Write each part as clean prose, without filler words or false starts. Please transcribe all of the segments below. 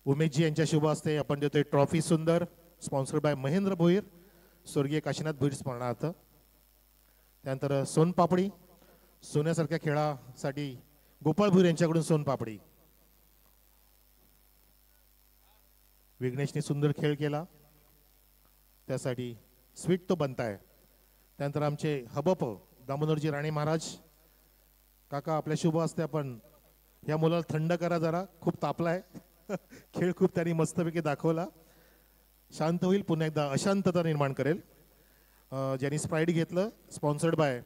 उमेशजी यांच्या शुभ हस्ते आपण देतोय ट्रॉफी सुंदर, स्पॉन्सर्ड बाय महेंद्र भोईर, स्वर्गीय काशीनाथ भोईर स्मरणार्थ. त्यानंतर सोनपापडी, सोन्यासारख्या खेळासाठी गोपाळ भोईर यांच्याकडून सोनपापडी. विघ्नेशने सुंदर खेळ केला, त्यासाठी स्वीट तो बनताय. त्यानंतर आमचे हबप दामोदरजी राणे महाराज काका, आपल्या शुभ हस्ते आपण या मुलाला थंड करा जरा, खूप तापलाय. खेळ खूप त्यांनी मस्तपैकी दाखवला, शांत होईल, पुन्हा एकदा अशांतता निर्माण करेल. ज्यांनी स्प्राईट घेतलं, स्पॉन्सर्ड बाय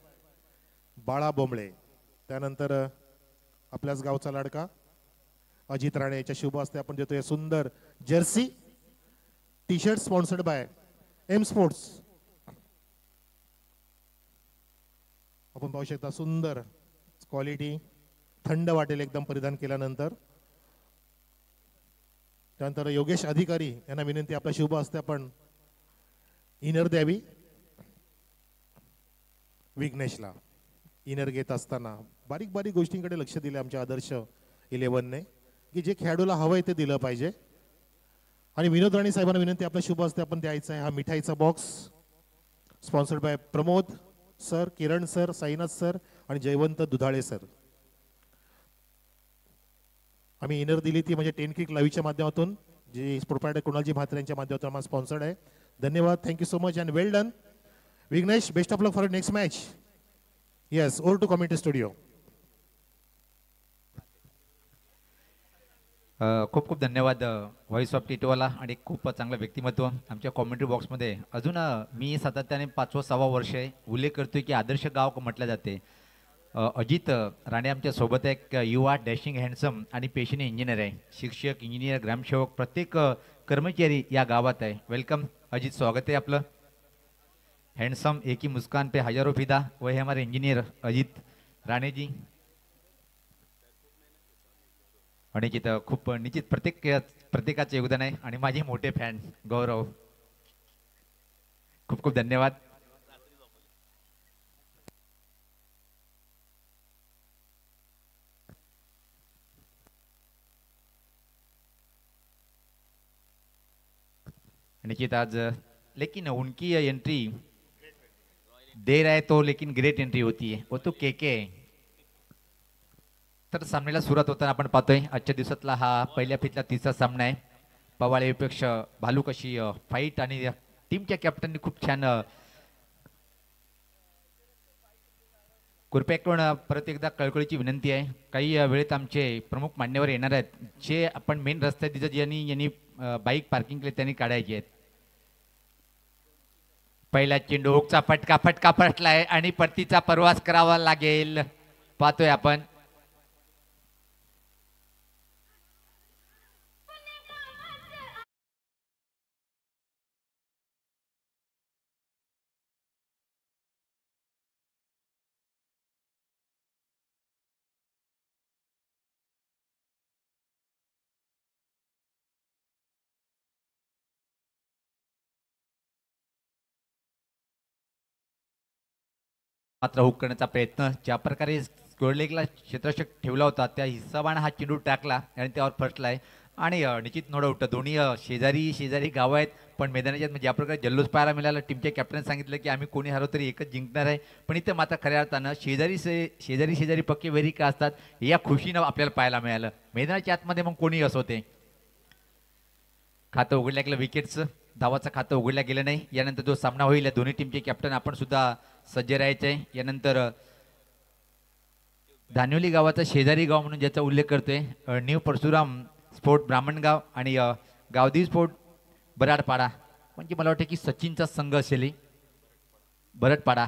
बाळा बोंबळे. त्यानंतर आपल्याच गावचा लाडका अजित राणे याच्या शुभ हस्ते आपण देतोय सुंदर jersey T shirt, sponsored by M sports. आपण पाहू शकता सुंदर क्वालिटी, थंड वाटेल एकदम परिधान केल्यानंतर. त्यानंतर योगेश अधिकारी यांना विनंती, आपल्या शुभ हस्ते आपण इनर द्यावी. विघ्नेशला इनर घेत असताना बारीक बारीक गोष्टींकडे लक्ष दिले आमच्या आदर्श 11ने, की जे खेळाडूला हवंय ते दिलं पाहिजे. आणि विनोद राणे साहेबांना विनंती, आपल्या शुभ हस्ते आपण द्यायचा आहे हा मिठाईचा box, sponsored by Pramod sir, Kiran sir, Sainath sir आणि जयवंत दुधाळे सर. आम्ही इनर दिली ती म्हणजे 10 क्रिक लाईव्हच्या माध्यमातून, जी प्रोप्रायटर कुणालजी म्हात्रे यांच्या माध्यमातून आम्हाला स्पॉन्सर्ड आहे. धन्यवाद, thank you so much and well done. Vighnesh, best of luck for next match. Yes, over to commentary studio. खूप खूप धन्यवाद व्हॉइस ऑफ टिटोला, आणि खूप चांगलं व्यक्तिमत्व आमच्या कॉमेंट्री बॉक्समध्ये. अजून मी सातत्याने 5वा-6वा वर्ष आहे उल्लेख करतोय की आदर्श गाव म्हटलं जाते. अजित राणे आमच्या सोबत आहे, एक युवा डॅशिंग हँडसम आणि पेशने इंजिनियर आहे. शिक्षक, इंजिनियर, ग्रामसेवक, प्रत्येक कर्मचारी या गावात आहे. वेलकम अजित, स्वागत आहे आपलं. हँडसम, एक ही मुस्कान पे हजारों फिदा, वह है हमारे इंजिनियर अजित राणे जी. आणि तिथं खूप निश्चित प्रत्येकाचं योगदान आहे. आणि माझे मोठे फॅन गौरव, खूप खूप धन्यवाद. निश्चित आज लेकिन उनकी एंट्री देर है तो लेकिन ग्रेट एंट्री होती है, वो तो के. तर सामन्याला सुरुवात होताना आपण पाहतोय आजच्या दिवसातला हा पहिल्या फितला तिसरा सामना आहे. पवाळे विपक्ष भालूक अशी फाईट, आणि टीमच्या कॅप्टननी खूप छान कृपयाकडून परत एकदा कळकळीची विनंती आहे, काही वेळेत आमचे प्रमुख मान्यवर येणार आहेत, जे आपण मेन रस्त्यात तिथं ज्यांनी बाईक पार्किंग केली त्यांनी काढायचे आहेत. पहिला चेंडू हुकचा फटका फटलाय आणि परतीचा प्रवास करावा लागेल, पाहतोय आपण. मात्र हुक करण्याचा प्रयत्न, ज्या प्रकारे स्क्वेअरलेगला क्षेत्ररक्षक ठेवला होता त्या हिशोबाने हा चेंडू टाकला आणि त्यावर फसलाय. आणि निश्चित नो डाऊट दोन्ही शेजारी गाव आहेत, पण मैदानाच्या ज्या प्रकारे जल्लोष पाहायला मिळाला, टीमच्या कॅप्टन सांगितलं की आम्ही कोणी हरव तरी एकच जिंकणार आहे. पण इथं मात्र खऱ्या अर्थानं शेजारी पक्के वेरी का असतात या खुशीनं आपल्याला पाहायला मिळालं. मैदानाच्या आतमध्ये मग कोणी असो ते खातं उघडल्या गेलं, विकेटचं धावाचं खातं उघडल्या गेलं नाही. यानंतर जो सामना होईल या दोन्ही टीमचे कॅप्टन आपण सुद्धा सज्ज राहायचे आहे. यानंतर धानिवली गावाचा शेजारी गाव म्हणून ज्याचा उल्लेख करतोय न्यू परशुराम स्पोर्ट ब्राह्मणगाव आणि गावदेवी स्पोर्ट बराडपाडा, म्हणजे मला वाटतं की सचिनचा संघ असेल बरडपाडा.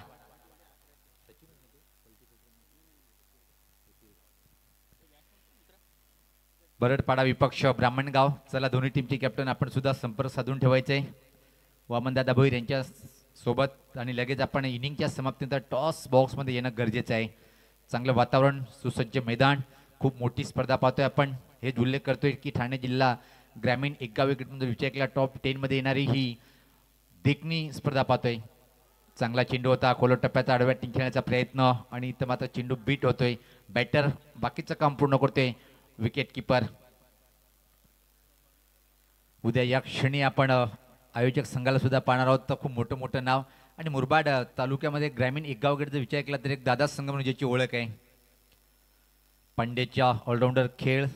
बरडपाडा विपक्ष ब्राह्मणगाव. चला दोन्ही टीमचे कॅप्टन आपण सुद्धा संपर्क साधून ठेवायचे वामनदादा भोईर यांच्या सोबत, आणि लगेच आपण इनिंगच्या समाप्तीनंतर टॉस बॉक्समध्ये येणं गरजेचं आहे. चांगलं वातावरण, सुसज्ज मैदान, खूप मोठी स्पर्धा पाहतोय आपण. हेच उल्लेख करतोय की ठाणे जिल्हा ग्रामीण एकगाव क्रिकेटमध्ये विचारलेला टॉप 10 मध्ये येणारी ही देखणी स्पर्धा पाहतोय. चांगला चेंडू होता, खोल टप्प्याचा आडव्या टिंकण्याचा प्रयत्न, आणि इथं मात्र चेंडू बीट होतोय. बॅटर बाकीचं काम पूर्ण करतोय, विकेट किपर. उद्या या क्षणी आपण आयोजक संघाला सुद्धा पाहणार आहोत. तर खूप मोठं मोठं नाव आणि मुरबाड तालुक्यामध्ये ग्रामीण एक गावकडे जर विचार केला तर एक दादा संघ म्हणून ज्याची ओळख आहे. पांडेच्या ऑलराऊंडर खेळ,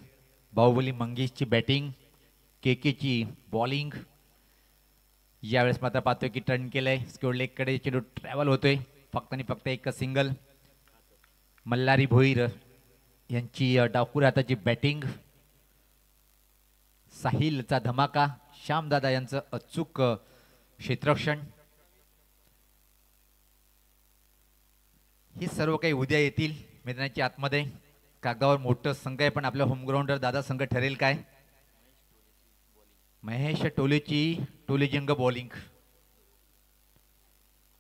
बाहुबली मंगेशची बॅटिंग, केकेची बॉलिंग. यावेळेस मात्र पाहतोय की टर्न केलंय स्क्वेअर लेगकडे चेंडू ट्रॅव्हल होतोय. फक्त आणि फक्त एक सिंगल. मल्हारी भोईर यांची डावखुऱ्या हाताची बॅटिंग. साहिलचा धमाका, श्यामदादा यांचं अचूक क्षेत्ररक्षण. ही सर्व काही उद्या येतील मैदानाच्या आतमध्ये. कागदावर मोठं संघ आहे पण आपल्या होमग्राऊंडवर दादा संघ ठरेल काय. महेश टोलेजंग बॉलिंग.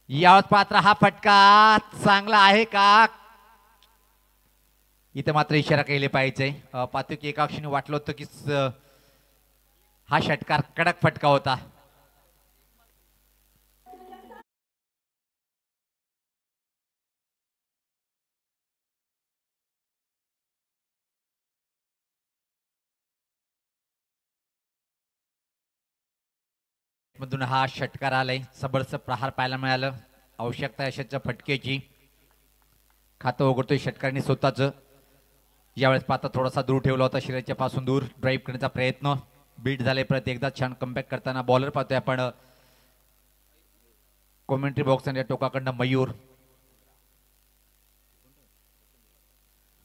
यावत पात्र हा फटका चांगला आहे का. इथं मात्र इशारा केले पाहिजे. पाहतो की एका क्षणी वाटलं होतं की हा षटकार कडक फटका होता. मधून हा षटकार आलाय. सबरचं प्रहार पाहायला मिळालं. आवश्यकता अशाच्या फटकेची. खातं उघडतोय षटकाराने स्वतःच. यावेळेस पाहता थोडासा दूर ठेवला होता शरीराच्या पासून दूर. ड्राईव्ह करण्याचा प्रयत्न. बीट झाले परत एकदा छान कमबॅक करताना बॉलर पाहतोय आपण. कॉमेंट्री बॉक्स आणि टोकाकडनं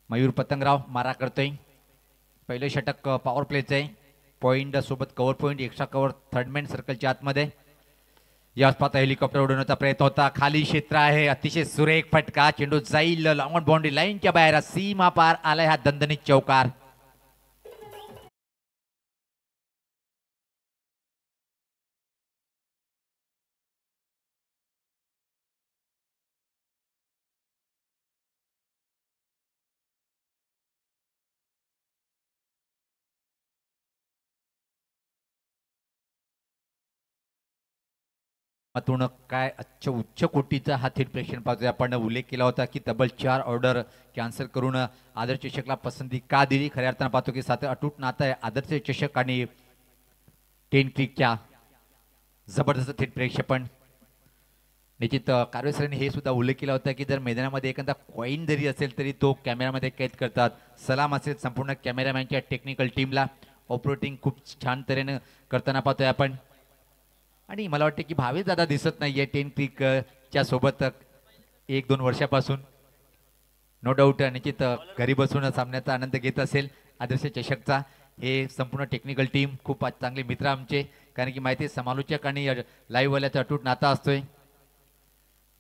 मयूर पतंगराव मारा करतोय. पहिले षटक पॉवर प्लेच आहे. पॉइंट सोबत cover point, extra cover third man सर्कलच्या आतमध्ये. याच पाहता हेलिकॉप्टर उडवण्याचा प्रयत्न होता. खाली क्षेत्र आहे. अतिशय सुरेख फटका. चेंडू जाईल लॉंग बाउंड्री लाईनच्या बाहेर. सीमा पार आलाय हा दणदणीत चौकार. मातून काय उच्च कोटीचा हा थेट प्रेक्षण पाहतोय आपण. उल्लेख केला होता की तब्बल 4 ऑर्डर कॅन्सल करून आदर्श चषकला पसंती का दिली. खऱ्या अर्थानं पाहतो की सात अटूट नातं आहे आदर्श चषक आणि 10 क्लिकच्या. जबरदस्त थेट प्रेक्षेपण. निश्चित कारवेसरांनी हे सुद्धा उल्लेख केला होता की जर मैदानामध्ये एखादा कॉईन जरी असेल तरी तो कॅमेरामध्ये कैद करतात. सलाम असेल संपूर्ण कॅमेरामॅनच्या टेक्निकल टीमला. ऑपरेटिंग खूप छान तऱ्हेने करताना पाहतोय आपण. आणि मला वाटतं की भावेश दादा दिसत नाहीये 10 क्लिकच्या सोबत 1-2 वर्षापासून. नो डाऊट निश्चित घरी बसून सामन्याचा आनंद घेत असेल आदर्श चषकचा. हे संपूर्ण टेक्निकल टीम खूप चांगले मित्र आमचे. कारण की माहिती समालोचक आणि लाईव्ह वाल्याचा अटूट नाता असतोय.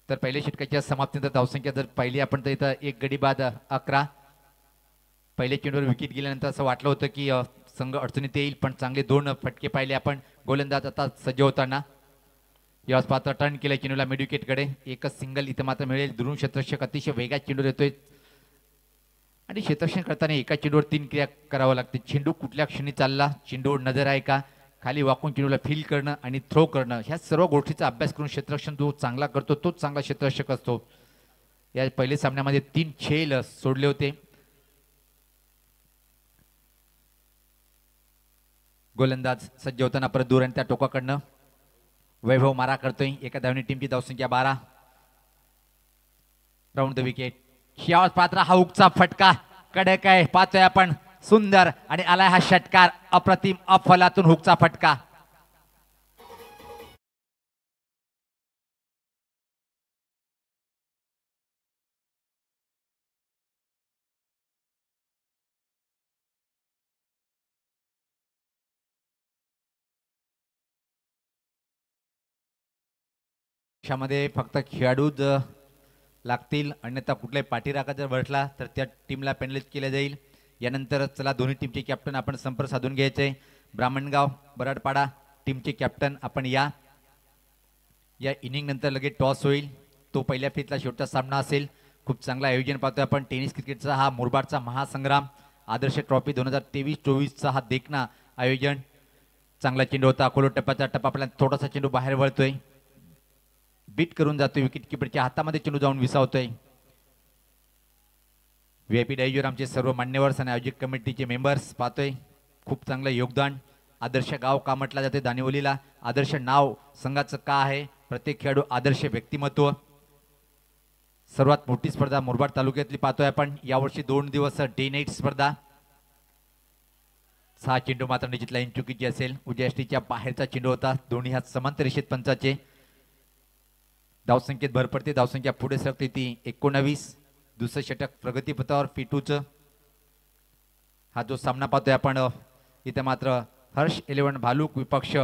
तर पहिल्या षटकाच्या समाप्तीनंतर धावसंख्या जर पाहिली आपण तर इथं 1 गडी बाद 11. पहिल्या चेंडूवर विकेट गेल्यानंतर असं वाटलं होतं की संघ अडचणीत येईल पण चांगले 2 फटके पाहिले आपण. गोलंदाज आता सज्ज होताना. याच पात्र टर्न केलं चेंडूला मिड विकेटकडे. एकच सिंगल इथं मात्र मिळेल. दुरून क्षेत्ररक्षक अतिशय वेगात चेंडू येतोय आणि क्षेत्ररक्षण करताना एका चेंडूवर 3 क्रिया करावं लागते. चेंडू कुठल्या क्षणी चालला, चेंडूवर नजर आहे का, खाली वाकून चेंडूला फील करणं आणि थ्रो करणं, ह्या सर्व गोष्टीचा अभ्यास करून क्षेत्ररक्षण जो चांगला करतो तोच चांगला क्षेत्ररक्षक असतो. या पहिल्या सामन्यामध्ये 3 झेल सोडले होते. गोलंदाज सज्ज होताना परत दूर आणि त्या टोकाकडनं वैभव मारा करतोय. एका धावने टीमची धावसंख्या 12. Round the wicket. याच पात्र हा हुकचा फटका कडक आहे पाहतोय आपण. सुंदर आणि आलाय हा षटकार. अप्रतिम अफलातून हुकचा फटका. मध्ये फक्त खेळाडूच लागतील, अन्यथा कुठल्याही पाठीराखा जर बसला तर त्या टीमला पेनलाइज केलं जाईल. यानंतर चला दोन्ही टीमचे कॅप्टन आपण संपर्क साधून घ्यायचे. ब्राह्मणगाव बराडपाडा टीमचे कॅप्टन आपण या इनिंग नंतर लगेच टॉस होईल. तो पहिल्या फेजला शेवटचा सामना असेल. खूप चांगला आयोजन पाहतोय आपण. टेनिस क्रिकेटचा हा मुरबाडचा महासंग्राम. आदर्श ट्रॉफी 2023-24चा हा देखना आयोजन. चांगला चेंडू होता. अकोलो टप्प्याचा टप्पा आपला थोडासा चेंडू बाहेर वळतोय. बीट करून जातोय. विकेट किपरच्या हातामध्ये चेंडू जाऊन विसावतोय. VIP डायजर आमचे सर्व मान्यवर आणि आयोजक कमिटीचे मेंबर्स पाहतोय. खूप चांगलं योगदान आदर्श गाव का म्हटलं जाते दानिवलीला, आदर्श नाव संघाचं का आहे, प्रत्येक खेळाडू आदर्श व्यक्तिमत्व. सर्वात मोठी स्पर्धा मुरबाड तालुक्यातली पाहतोय आपण यावर्षी 2 दिवस डे नाईट स्पर्धा. 6 चेंडू मात्र निश्चित लाईन चुकीची असेल, उजव्या यष्टीच्या बाहेरचा चेंडू होता. दोन्ही हात समांतर रेषेत पंचाचे. धावसंख्येत भर पडते, धावसंख्या पुढे सरकते ती 19. दुसरं षटक प्रगतीपथावर P2चं. हा जो सामना पाहतोय आपण इथे मात्र हर्ष 11 भालूक विपक्ष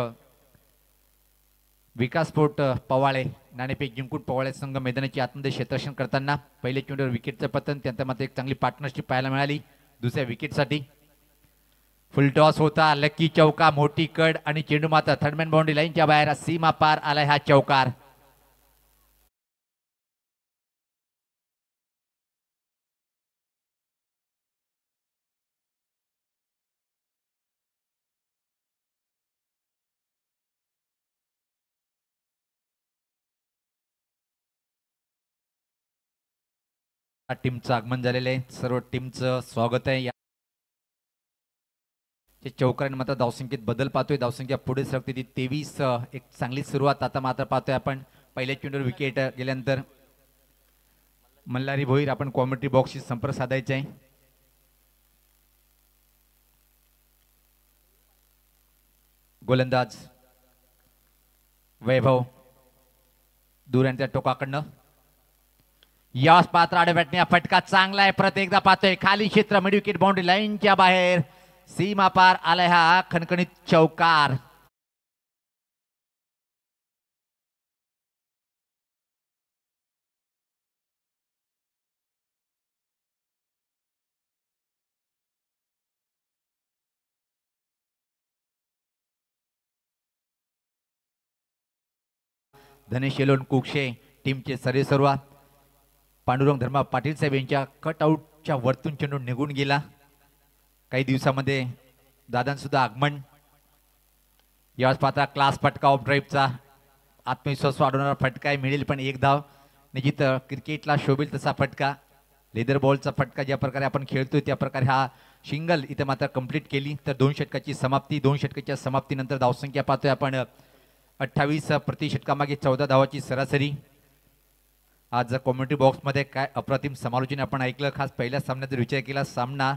विकास स्पोर्ट पवाळे, नाणेफेक जिंकून पवाळे संघ मैदानाची आतमध्ये क्षेत्ररक्षण करताना पहिले चेंडूवर विकेटचं पतन, त्यानंतर मात्र एक चांगली पार्टनरशिप पाहायला मिळाली दुसऱ्या विकेटसाठी. फुल टॉस होता, लकी चौका, मोठी कड आणि चेंडू मात्र थर्डमॅन बाउंड्री लाईनच्या बाहेर सीमा पार आलाय हा चौकार. टीमचं आगमन झालेलं आहे, सर्व टीमचं स्वागत आहे. चौकारांनी मात्र धावसंख्येत बदल पाहतोय, धावसंख्या पुढे सरकते ती 23. एक चांगली सुरुवात आता मात्र पाहतोय आपण. पहिल्या चेंडूवर विकेट गेल्यानंतर मल्हारी भोईर आपण कॉमेंट्री बॉक्सशी संपर्क साधायचा आहे. गोलंदाज वैभव दूर यांच्या टोकाकडनं यास पात्र आडव्याटने फटका चांगला आहे, परत एकदा पाहतोय खाली क्षेत्र मिड विकेट बाउंड्री लाईनच्या बाहेर सीमा पार आलाय हा खणखणीत चौकार. धनेश येलोन कुक्षे टीमचे सर्वेसर्वा पांडुरंग धर्मा पाटील साहेब यांच्या कट आउटच्या वरतून चेंडू निघून गेला. काही दिवसामध्ये दादांसुद्धा आगमन. यावेळेस पाहता क्लास फटका ऑफ ड्राईव्हचा आत्मविश्वास वाढवणारा फटका मिळेल, पण एक धाव निश्चित क्रिकेटला शोभेल तसा फटका. लेदर बॉलचा फटका ज्या प्रकारे आपण खेळतोय त्या प्रकारे हा सिंगल इथे मात्र कंप्लीट केली तर 2 षटकाची समाप्ती. 2 षटकाच्या समाप्तीनंतर धावसंख्या पाहतोय आपण 28 प्रति षटकामागे 14 धावाची सरासरी. आज कॉमेंट्री बॉक्समध्ये काय अप्रतिम समालोचन आपण ऐकलं. खास पहिल्या सामन्यात जर विचार केला सामना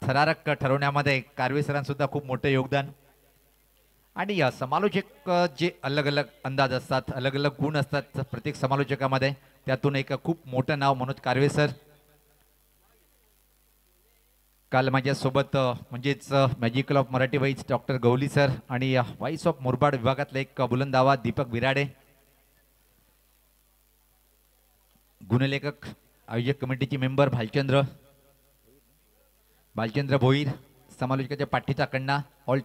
थरारक ठरवण्यामध्ये कारवे सरांसुद्धा खूप मोठं योगदान. आणि समालोचक जे अलग अलग अंदाज असतात, अलग अलग गुण असतात प्रत्येक समालोचकामध्ये, त्यातून एक खूप मोठं नाव मनोज कारवे सर. काल माझ्यासोबत म्हणजेच magical of Marathi wise doctor Gawali sir आणि वाईस ऑफ मुरबाड विभागातले एक बुलंद आवाज दीपक विराडे, गुणलेखक आयोजक कमिटीचे मेंबर भालचंद्र भोईर, समालोचकाच्या पाठीचा कण्णा, ऑल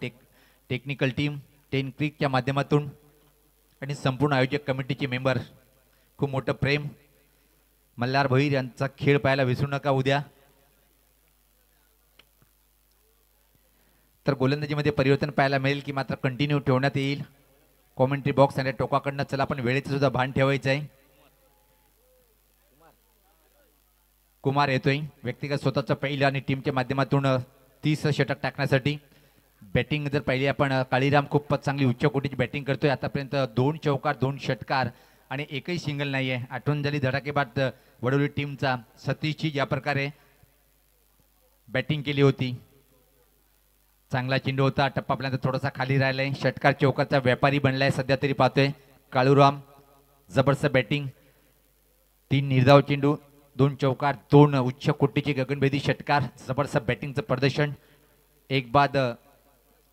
टेक्निकल टीम 10 क्रिकच्या माध्यमातून आणि संपूर्ण आयोजक कमिटीचे मेंबर, खूप मोठं प्रेम. मल्हार भोईर यांचा खेळ पाहायला विसरू नका उद्या. तर गोलंदाजीमध्ये परिवर्तन पाहायला मिळेल की मात्र कंटिन्यू ठेवण्यात येईल. कॉमेंट्री बॉक्स आणि टोकाकडनं चला आपण वेळेचं सुद्धा भान ठेवायचं आहे. कुमार येतोय व्यक्तिगत स्वतःचं पहिलं आणि टीमच्या माध्यमातून 30 षटक टाकण्यासाठी. बॅटिंग जर पाहिली आपण काळीराम खूपच चांगली उच्च कोटीची बॅटिंग करतोय. आतापर्यंत 2 चौकार 2 षटकार आणि एकही सिंगल नाहीये. आठवण झाली धडाकेबाद वडोली टीमचा सतीशची ज्या प्रकारे बॅटिंग केली होती. चांगला चेंडू होता, टप्पापर्यंत थोडासा खाली राहिलाय. षटकार चौकारचा व्यापारी बनलाय सध्या तरी पाहतोय काळूराम. जबरदस्त बॅटिंग, 3 निर्धाव चेंडू, 2 चौकार, 2 उच्च कोटीचे गगनभेदी षटकार. जबरदस्त बॅटिंगचं प्रदर्शन. एक बाद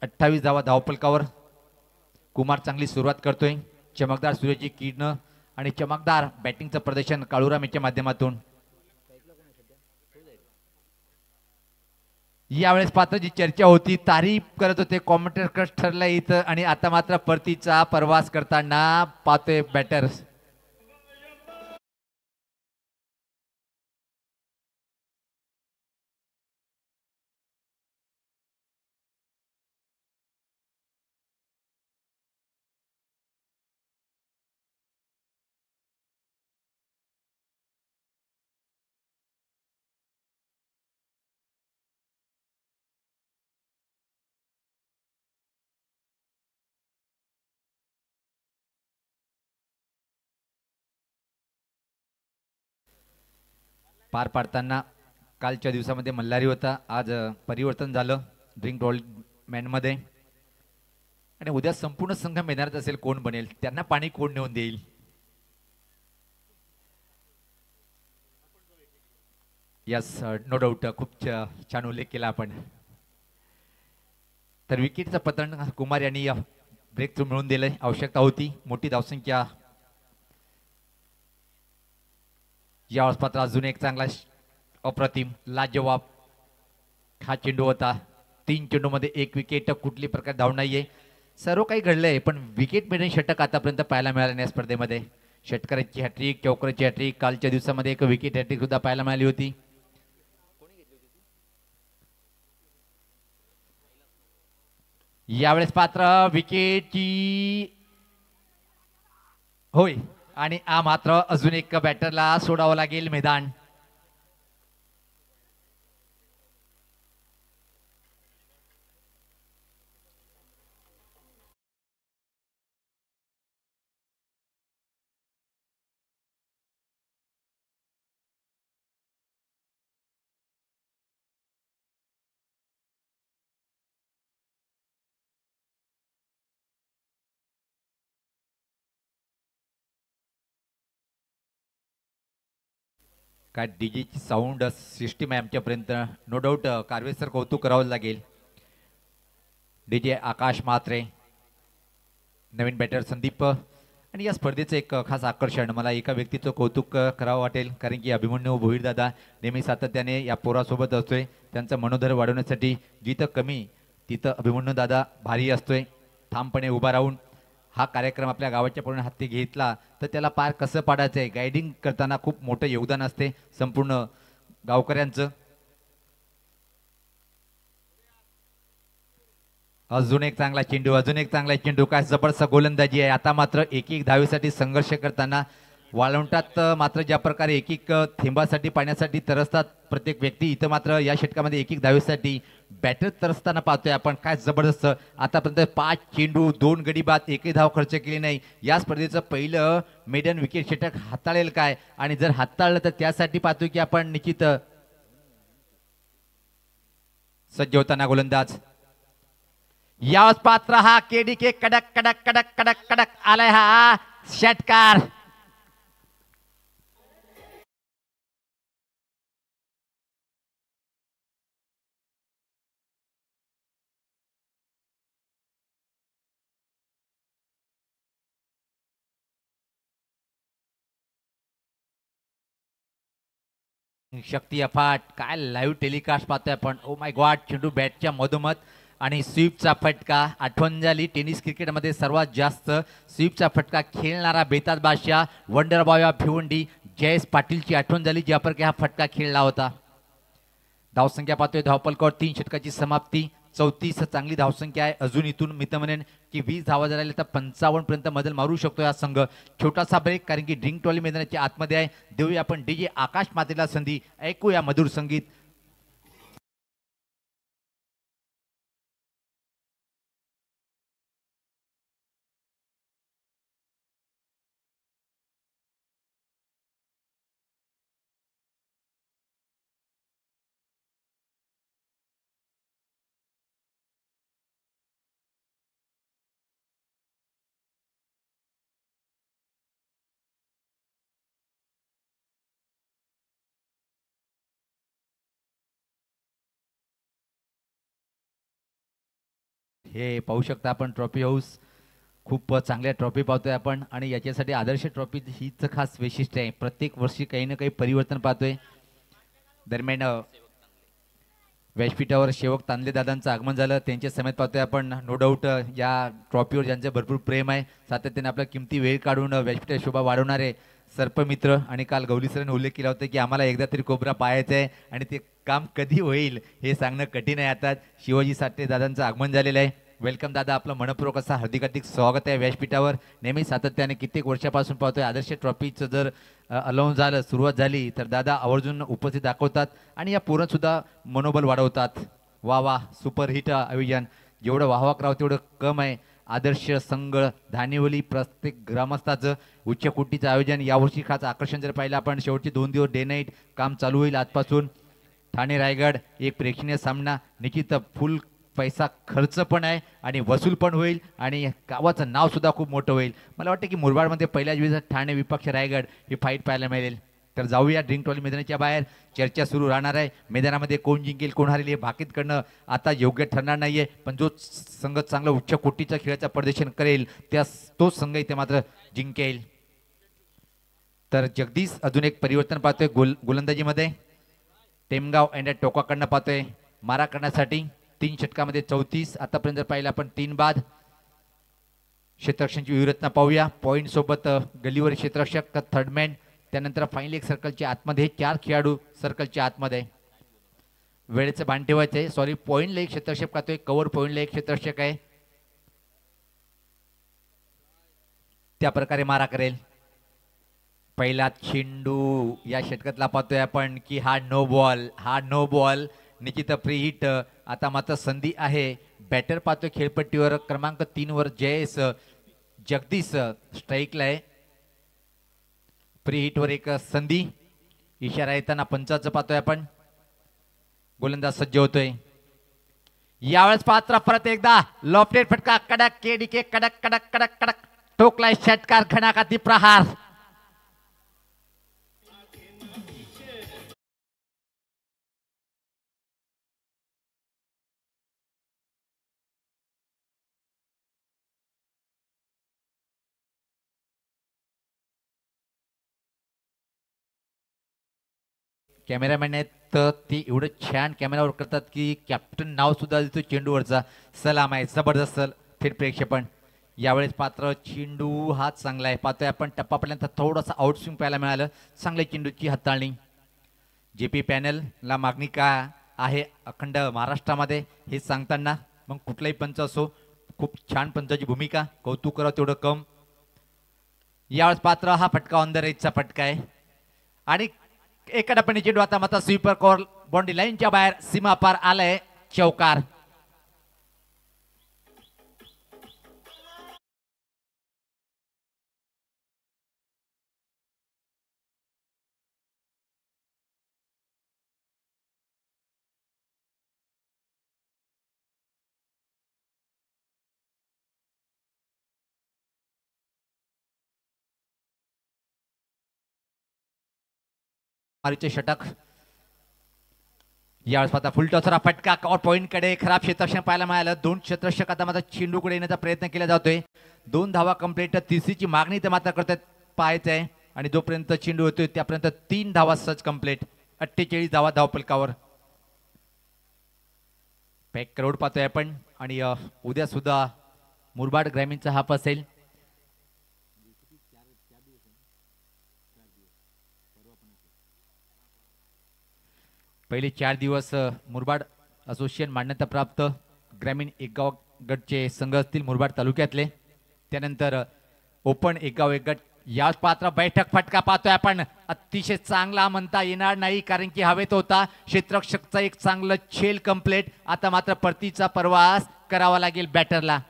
28 धावा धावफलकावर. कुमार चांगली सुरुवात करतोय. चमकदार सूर्याची किरण आणि चमकदार बॅटिंगचं प्रदर्शन काळूराम यांच्या माध्यमातून. यावेळेस पात्र जी चर्चा होती, तारीफ करत होते कॉमेंटेटर ठरलं इथं, आणि आता मात्र परतीचा प्रवास करताना पाहतोय बॅटर्स. पार पाडताना कालच्या दिवसामध्ये मल्हारी होता, आज परिवर्तन झालं ड्रिंक मॅनमध्ये. आणि उद्या संपूर्ण संघ मैदानात असेल, कोण बनेल, त्यांना पाणी कोण नेऊन देईल. यस, नो डाऊट, खूप छान उल्लेख केला आपण. तर विकेटचं पतन कुमार यांनी ब्रेक थ्रू मिळवून दिलंय. आवश्यकता होती, मोठी धावसंख्या या पात्र. अजून एक चांगला अप्रतिम लाजवाब हा चेंडू होता. 3 चेंडूमध्ये 1 विकेट, कुठली प्रकार धाव नाहीये. सर्व काही घडलंय, पण विकेट मिळणे षटक आतापर्यंत पाहायला मिळालं नाही स्पर्धेमध्ये. षटकरांची हॅट्रिक, चौकरची हॅट्रिक, कालच्या दिवसामध्ये 1 विकेट हॅट्रिक सुद्धा पाहायला मिळाली होती. यावेळेस पात्र विकेटची होय, आणि मात्र अजून एक बॅटरला सोडावं लागेल मैदान. काय डीजेची साऊंड सिस्टीम आहे आमच्यापर्यंत, नो डाऊट कारवे सर कौतुक करावं लागेल. डीजे आकाश म्हात्रे, नवीन बॅटर संदीप. आणि या स्पर्धेचं एक खास आकर्षण, मला एका व्यक्तीचं कौतुक करावं वाटेल, कारण की अभिमन्यू भोईरदादा नेहमी सातत्याने या पोरासोबत असतोय. त्यांचं मनोधर वाढवण्यासाठी जिथं कमी तिथं अभिमन्यू दादा भारी असतोय. ठामपणे उभा राहून हा कार्यक्रम आपल्या गावाच्या पूर्ण हाती घेतला तर त्याला पार कसं पाडायचं आहे, गायडिंग करताना खूप मोठं योगदान असते संपूर्ण गावकऱ्यांचं. अजून एक चांगला चेंडू, अजून एक चांगला चेंडू, काय जबरदस्त गोलंदाजी आहे. आता मात्र एक धावेसाठी संघर्ष करताना वाळवंटात मात्र ज्या प्रकारे एक थेंबासाठी पाण्यासाठी तरसतात प्रत्येक व्यक्ती, इथं मात्र या षटकामध्ये एक धावेसाठी बॅटर तरसताना पाहतोय आपण. काय जबरदस्त, आतापर्यंत 5 चेंडू 2 गडी बाद, एकही धाव खर्च केली नाही. या स्पर्धेचं पहिलं मेडन विकेट षटक हाताळेल काय, आणि जर हाताळलं तर त्यासाठी पाहतोय की आपण निश्चित सज्ज होताना गोलंदाज. याच पात्र हा केडीके कडक कडक कडक कडक कडक आलाय हा षटकार. शक्ती अफाट, काय लाईव्ह टेलिकास्ट पाहतोय आपण. ओ माय गॉड, चेंडू बॅटच्या मधोमध आणि स्वीपचा फटका. आठवण झाली टेनिस क्रिकेटमध्ये सर्वात जास्त स्वीपचा फटका खेळणारा बेताज बादशाह wonder boy of Bhiwandi Jayesh पाटीलची आठवण झाली, ज्याप्रकारे हा फटका खेळला होता. धावसंख्या पाहतोय धावपलकावर 3 षटकाची समाप्ती, 34 चांगली धावसंख्या आहे. अजून इथून मी तर म्हणेन की 20 धावा जर आल्या तर 55 पर्यंत मदल मारू शकतो हा संघ. छोटासा ब्रेक, कारण की ड्रिंक ट्रॉली मैदानाच्या आतमध्ये आहे. देऊया आपण डीजे आकाश मातेला संधी, ऐकूया मधुर संगीत. हे पाहू शकता आपण ट्रॉफी हाऊस, खूप चांगल्या ट्रॉफी पाहतोय आपण. आणि याच्यासाठी आदर्श ट्रॉफी हीच खास वैशिष्ट्य आहे. प्रत्येक वर्षी काही ना काही परिवर्तन पाहतोय. दरम्यान व्यासपीठावर सेवक तांदले दादांचं आगमन झालं, त्यांच्या समेत पाहतोय आपण. नो डाऊट या ट्रॉफीवर ज्यांचं भरपूर प्रेम आहे, सातत्याने आपला किमती वेळ काढून व्यासपीठाची शोभा वाढवणारे सर्पमित्र. आणि काल गौली सरांनी उल्लेख केला होता की आम्हाला एकदा तरी कोबरा पाहायचा आहे, आणि ते काम कधी होईल हे सांगणं कठीण आहे. आता शिवाजी साठे दादांचं आगमन झालेलं आहे. वेलकम दादा, आपलं मनपूर्वक असं हार्दिक हार्दिक स्वागत आहे व्यासपीठावर. नेहमी सातत्याने कित्येक वर्षापासून पाहतोय आदर्श ट्रॉफीचं जर अलाउन्स झालं, सुरुवात झाली तर दादा आवर्जून उपस्थित दाखवतात आणि या पोरांत सुद्धा मनोबल वाढवतात. वा वा, सुपरहिट आयोजन, जेवढं वाहवा करावं तेवढं कम आहे. आदर्श संघ धानिवली प्रत्येक ग्रामस्थाचं उच्च कोटीचं आयोजन यावर्षी खास आकर्षण जर पाहिलं आपण शेवटचे 2 दिवस डे नाईट काम चालू होईल आजपासून. ठाणे रायगड एक प्रेक्षणीय सामना निश्चित फुल पैसा खर्च पण आहे आणि वसूल पण होईल आणि गावाचं नाव सुद्धा खूप मोठं होईल. मला वाटतं की मुरबाडमध्ये पहिल्याच वेळेस ठाणे विपक्ष रायगड ही फाईट पाहायला मिळेल. तर जाऊया ड्रिंक ट्रॉली मैदानाच्या बाहेर. चर्चा सुरू राहणार आहे. मैदानामध्ये कोण जिंकेल कोण हरेल हे भाकीत करणं आता योग्य ठरणार नाहीये, पण जो संघ चांगला उच्च कोटीचा खेळाचं प्रदर्शन करेल तोच संघ इथे मात्र जिंकेल. तर जगदीश अजून एक परिवर्तन पाहतोय गोलंदाजीमध्ये. टेमगाव अँड टोकाकडनं पाहतोय मारा करण्यासाठी. 3 षटकामध्ये 34 आतापर्यंत पाहिलं आपण 3 बाद. क्षेत्ररक्षणची विवरत्ना पाहूया. पॉईंट सोबत गलीवर क्षेत्ररक्षक थर्डमॅन, त्यानंतर फायनल एक सर्कलच्या आतमध्ये 4 खेळाडू सर्कलच्या आतमध्ये. वेळेचं भान ठेवायचं आहे. सॉरी, पॉईंटला एक क्षेत्ररक्षक पाहतोय, कव्हर पॉईंटला एक क्षेत्ररक्षक आहे. त्या प्रकारे मारा करेल. पहिला चेंडू या षटकातला पाहतोय आपण की हा नो बॉल निश्चित फ्री हिट. आता मात्र संधी आहे. बॅटर पाहतोय खेळपट्टीवर क्रमांक 3 वर जयेश. जगदीश स्ट्राईकला आहे. फ्री हिट वर एक संधी. इशारा येताना पंचाचं पाहतोय आपण. गोलंदाज सज्ज होतोय. यावेळेस पात्र परत एकदा लॉफ्टेड फटका कडक केडीके कडक कडक कडक कडक ठोकलाय षटकार घणाघाती प्रहार. कॅमेरामॅन आहेत तर ती एवढं छान कॅमेरावर करतात की कॅप्टन नाव सुद्धा दिसतो चेंडूवरचा. सलाम आहे, जबरदस्त थेट प्रेक्षेपण. यावेळेस पात्र चेंडू हा चांगला आहे. पाहतोय आपण टप्पापर्यंत थोडासा आउटस्विंग पाहायला मिळालं. चांगल्या चेंडूची हाताळणी. JP पॅनलला मागणी काय आहे अखंड महाराष्ट्रामध्ये हे सांगताना मग कुठलाही पंच असो खूप छान पंचाची भूमिका, कौतुक करावं तेवढं कम. यावेळेस पात्र हा फटका ऑन द रेजचा फटका आहे आणि एका डब्याने चेंडू आता मात्र स्वीपर कॉर बाउंड्री लाईनच्या बाहेर सीमा पार आलाय. चौकार. मारीचे षटक. यावेळेस पाहता फुलटॉसरा फटका कॉर पॉइंट कडे. खराब क्षेत्ररक्षण पाहायला मिळालं. 2 क्षेत्ररक्षक आता मात्र चेंडूकडे येण्याचा प्रयत्न केला जातोय. 2 धावा कंप्लीट. तिसरीची मागणी ते मात्र करतात पाहायचं आहे आणि जोपर्यंत चेंडू होतोय त्यापर्यंत 3 धावा सच कंप्लीट. 48 धावा धावफलकावर. पॅक करोड पाहतोय आपण आणि उद्या सुद्धा मुरबाड ग्रामीणचा हाफ असेल. पहिले 4 दिवस मुरबाड असोसिएशन मान्यता प्राप्त ग्रामीण एकगाव गटचे संघ असतील मुरबाड तालुक्यातले. त्यानंतर ओपन एकगाव एक गट. या पात्र बैठक फटका पाहतोय आपण. अतिशय चांगला म्हणता येणार नाही कारण की हवेत होता. क्षेत्ररक्षकचा एक चांगलं छेल कंप्लीट. आता मात्र परतीचा प्रवास करावा लागेल बॅटरला.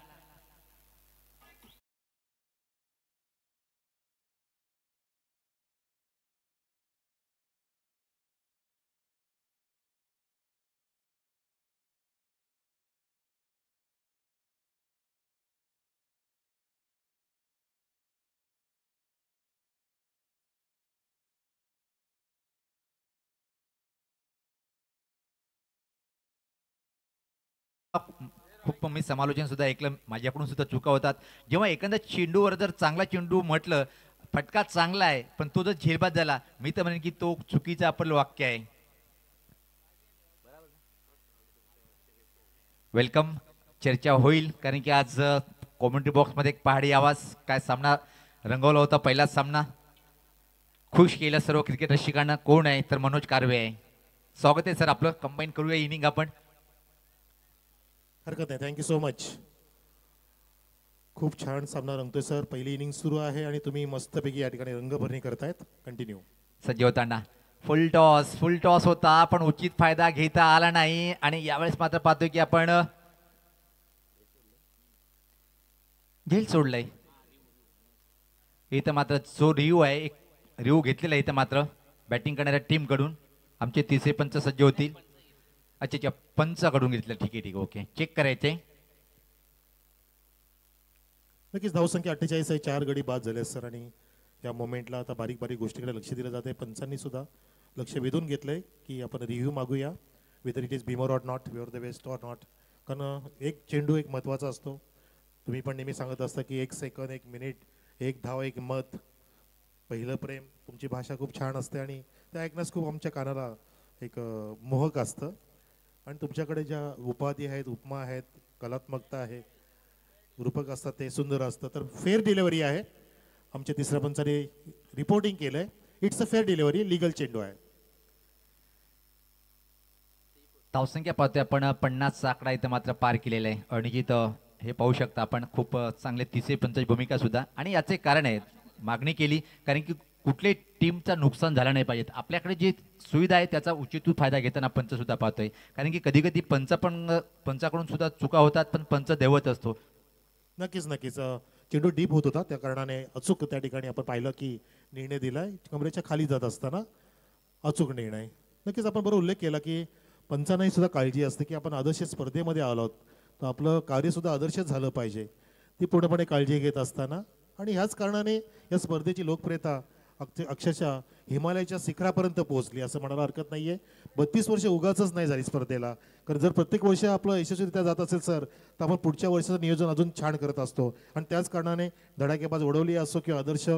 खूप मी समालोचन सुद्धा ऐकलं. माझ्याकडून सुद्धा चुका होतात. जेव्हा एखाद्या चेंडूवर जर चांगला चेंडू म्हटलं फटका चांगला आहे पण तो जर झेलबाद झाला मी तर म्हणेन की तो चुकीचं आपलं वाक्य आहे. वेलकम. चर्चा होईल कारण की आज कॉमेंट्री बॉक्समध्ये एक पहाडी आवाज काय सामना रंगवला होता. पहिलाच सामना खुश केलं सर्व क्रिकेट रसिकांना. कोण आहे तर मनोज कारवे आहे. स्वागत आहे सर आपलं. कंबाईन करूया इनिंग आपण. हरकत नाही. Thank you so much. खूप छान सामना रंगतोय सर. पहिली इनिंग सुरू आहे आणि तुम्ही मस्तपैकी या ठिकाणी रंगभरणी करतायत. कंटिन्यू. सज्ज होताना फुल टॉस होता पण उचित फायदा घेता आला नाही आणि यावेळेस मात्र पाहतोय की आपण झेल सोडलंय. इथं मात्र जो रिव्ह्यू आहे एक रिव्ह्यू घेतलेला आहे इथं मात्र बॅटिंग करणाऱ्या टीम कडून आमचे तिसरे पंच सज्ज होतील. अच्छा अच्छा पंचाकडून घेतलं. ठीक आहे ठीक आहे ओके चेक करायचंय. नक्कीच धावसंख्या 48 आहे. 4 गडी बाद झाले सर आणि या मोमेंटला आता बारीक बारीक गोष्टीकडे लक्ष दिलं जाते. पंचांनी सुद्धा लक्ष वेधून घेतलंय की आपण रिव्ह्यू मागूया whether it is beamer or not where the best or not. कारण एक चेंडू एक महत्त्वाचा असतो. तुम्ही पण नेहमी सांगत असता की 1 सेकंद 1 मिनिट 1 धाव 1 मत पहिलं प्रेम. तुमची भाषा खूप छान असते आणि ते ऐकण्यास खूप आमच्या कानाला एक मोहक असतं. आणि तुमच्याकडे ज्या उपाधी आहेत उपमा आहेत कलात्मकता आहे रूपक असतात ते सुंदर असतं. तर फेअर डिलिव्हरी आहे. आमच्या तिसऱ्या पंचाने रिपोर्टिंग केलंय. It's a fair delivery legal चेंडू आहे. धावसंख्या पाहतोय आपण 50चा आकडा इथं मात्र पार केलेला आहे. अनिकेत हे पाहू शकता आपण खूप चांगले तिसरे पंचाची भूमिका सुद्धा आणि याचे कारण आहे मागणी केली कारण की कुठल्याही टीमचा नुकसान झालं नाही पाहिजे. आपल्याकडे जी सुविधा आहे त्याचा उचित फायदा घेताना पंच सुद्धा पाहतोय कारण की कधी कधी पंचाकडून सुद्धा चुका होतात पण पंच देवत असतो. नक्कीच नक्कीच चेंडू डीप होत होता त्या कारणाने अचूक त्या ठिकाणी आपण पाहिलं की निर्णय दिलाय कमरेच्या खाली जात असताना अचूक निर्णय. नक्कीच आपण बरोबर उल्लेख केला की पंचांनाही सुद्धा काळजी असते की आपण आदर्श स्पर्धेमध्ये आलो आहोत तर आपलं कार्यसुद्धा आदर्शच झालं पाहिजे. ती पूर्णपणे काळजी घेत असताना आणि ह्याच कारणाने या स्पर्धेची लोकप्रियता अक्षरशः हिमालयाच्या शिखरापर्यंत पोहोचली असं म्हणायला हरकत नाही आहे. 32 वर्ष उगाचच नाही झाली स्पर्धेला. कारण जर प्रत्येक वर्ष आपलं यशस्वीरित्या जात असेल सर तर आपण पुढच्या वर्षाचं नियोजन अजून छान करत असतो. आणि त्याच कारणाने धडाकेबाज वडवली असो किंवा आदर्श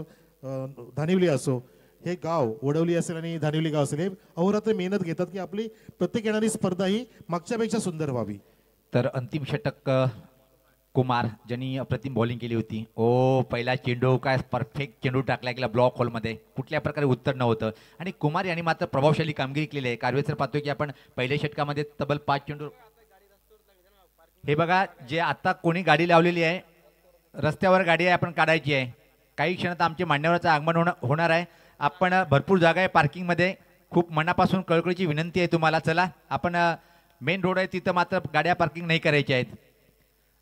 धानिवली असो हे गाव वडवली असेल आणि धानिवली गाव असेल हे अहोरात्र मेहनत घेतात की आपली प्रत्येक येणारी स्पर्धा ही मागच्यापेक्षा सुंदर व्हावी. तर अंतिम षटक कुमार ज्यांनी अप्रतिम बॉलिंग केली होती. ओ पहिला चेंडू काय परफेक्ट चेंडू टाकला गेला ब्लॉक होलमध्ये कुठल्या प्रकारे उत्तर नव्हतं आणि कुमार यांनी मात्र प्रभावशाली कामगिरी केली आहे. कारवेसर पाहतोय की आपण पहिल्या षटकामध्ये तब्बल 5 चेंडू. हे बघा जे आता कोणी गाडी लावलेली आहे रस्त्यावर गाडी आहे आपण काढायची आहे. काही क्षणात आमचे मान्यवराचं आगमन होणार आहे. आपण भरपूर जागा आहे पार्किंगमध्ये. खूप मनापासून कळकळीची विनंती आहे तुम्हाला. चला आपण मेन रोड आहे तिथं मात्र गाड्या पार्किंग नाही करायच्या आहेत.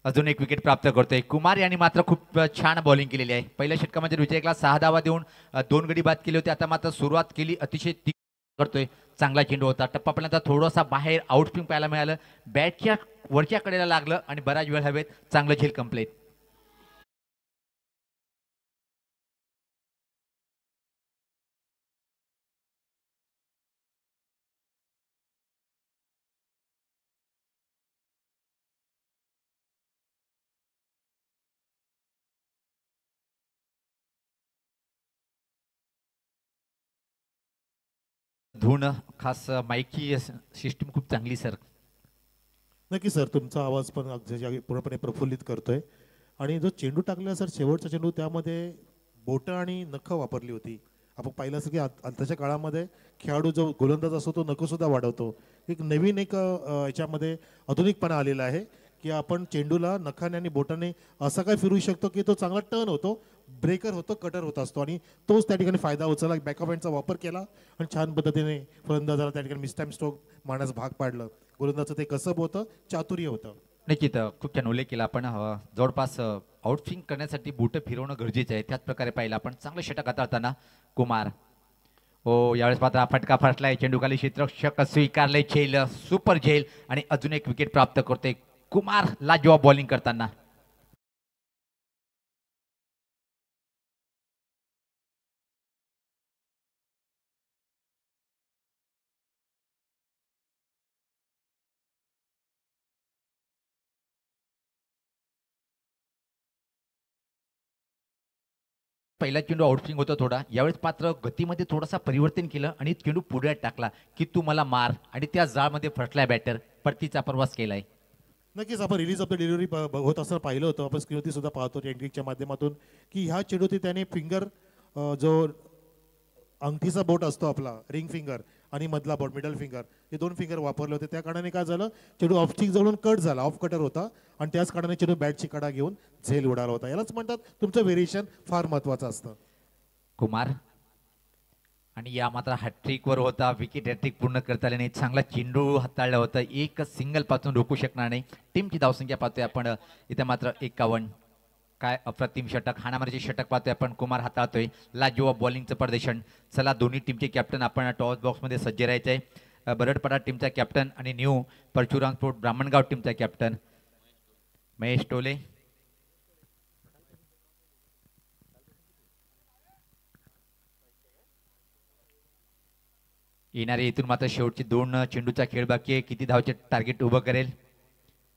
अजून एक विकेट प्राप्त करतोय कुमार यांनी मात्र खूप छान बॉलिंग केलेली आहे. पहिल्या षटकामध्ये विजयला 6 धावा देऊन 2 गडी बाद केले होते. आता मात्र सुरुवात केली अतिशय करतोय. चांगला चेंडू होता टप्पा पर्यंत थोडासा बाहेर आउटस्विंग पाहायला मिळालं. बॅटच्या वरच्या कडेला लागलं आणि बराच वेळ हवेत चांगलं झेल कंप्लीट. धून खास माईकची सिस्टीम खूप चांगली सर. नक्की सर तुमचा आवाज पण पूर्णपणे प्रफुल्लित करतोय. आणि जो चेंडू टाकलेला सर शेवटचा चेंडू त्यामध्ये बोटं आणि नखं वापरली होती. आपण पाहिलं असं की आताच्या काळामध्ये खेळाडू जो गोलंदाज असतो तो नखं सुद्धा वाढवतो. एक नवीन एक याच्यामध्ये आधुनिकपणा आलेला आहे की आपण चेंडूला नखाने आणि बोटाने असा काय फिरू शकतो की तो चांगला टर्न होतो ब्रेकर होतो कटर होत असतो आणि तोच त्या ठिकाणी फायदा उचलला. बॅकअप हँडचा वापर केला आणि छान पद्धतीने फलंदाजाला त्या ठिकाणी मिस टाइम स्ट्रोक मारण्यास भाग पाडलं. गोलंदाजचं ते कसब होतं चातुर्य होतं. निश्चित खूप छान उल्लेख केला आपण. जवळपास आउटस्विंग करण्यासाठी बोटं फिरवणं गरजेचं आहे. त्याच प्रकारे पाहिलं आपण चांगलं षटक हाताळताना कुमार. हो यावेळेस मात्र हा फटका फटलाय. चेंडूखाली क्षेत्ररक्षक स्वीकारले झेल सुपर झेल आणि अजून एक विकेट प्राप्त करते कुमार लाजवाब बॉलिंग करताना. पहिला चेंडू आउटस्विंग होता थोडा. यावेळेस मात्र गतीमध्ये थोडासा परिवर्तन केलं आणि चेंडू पुढे टाकला की तू मला मार आणि त्या जाळमध्ये फटलाय बॅटर. परतीचा प्रवास केलाय. नक्कीच आपण रिलीज ऑफ द डिलिव्हरी होत असताना पाहिलं होतं. आपण स्क्रीनवरती सुद्धा पाहतो टेक्निकच्या माध्यमातून की ह्या चेंडूवरती त्याने फिंगर जो अंगठीचा बोट असतो आपला रिंग फिंगर आणि मधला बोट मिडल फिंगर हे 2 फिंगर वापरले होते. त्या कारणाने काय झालं चेंडू ऑफस्टिक जवळून कट झाला ऑफ कटर होता आणि त्याच कारणाने चेंडू बॅटची कडा घेऊन झेल उडाला होता. यालाच म्हणतात तुमचं व्हेरिएशन फार महत्वाचं असतं. कुमार आणि या मात्र हॅट्रिक वर होता. विकेट हॅट्रिक पूर्ण करता आले नाही. चांगला चेंडू हाताळला होता. एक सिंगल पासून रोखू शकणार नाही. टीमची धावसंख्या पाहतोय आपण इथे मात्र 51. काय अप्रतिम षटक, हाणामारीचे षटक पाहतोय आपण. कुमार हाताळतोय लाजवाब बॉलिंगचं प्रदर्शन. चला दोन्ही टीमचे कॅप्टन आपण टॉस बॉक्समध्ये सज्ज राहायचंय. बरडपाडा टीमचा कॅप्टन आणि न्यू परशुराम स्पोर्ट ब्राह्मणगाव टीमचा कॅप्टन महेश टोले. येणारे इथून मात्र शेवटचे 2 चेंडूचा खेळ बाकी आहे. किती धावचे टार्गेट उभं करेल.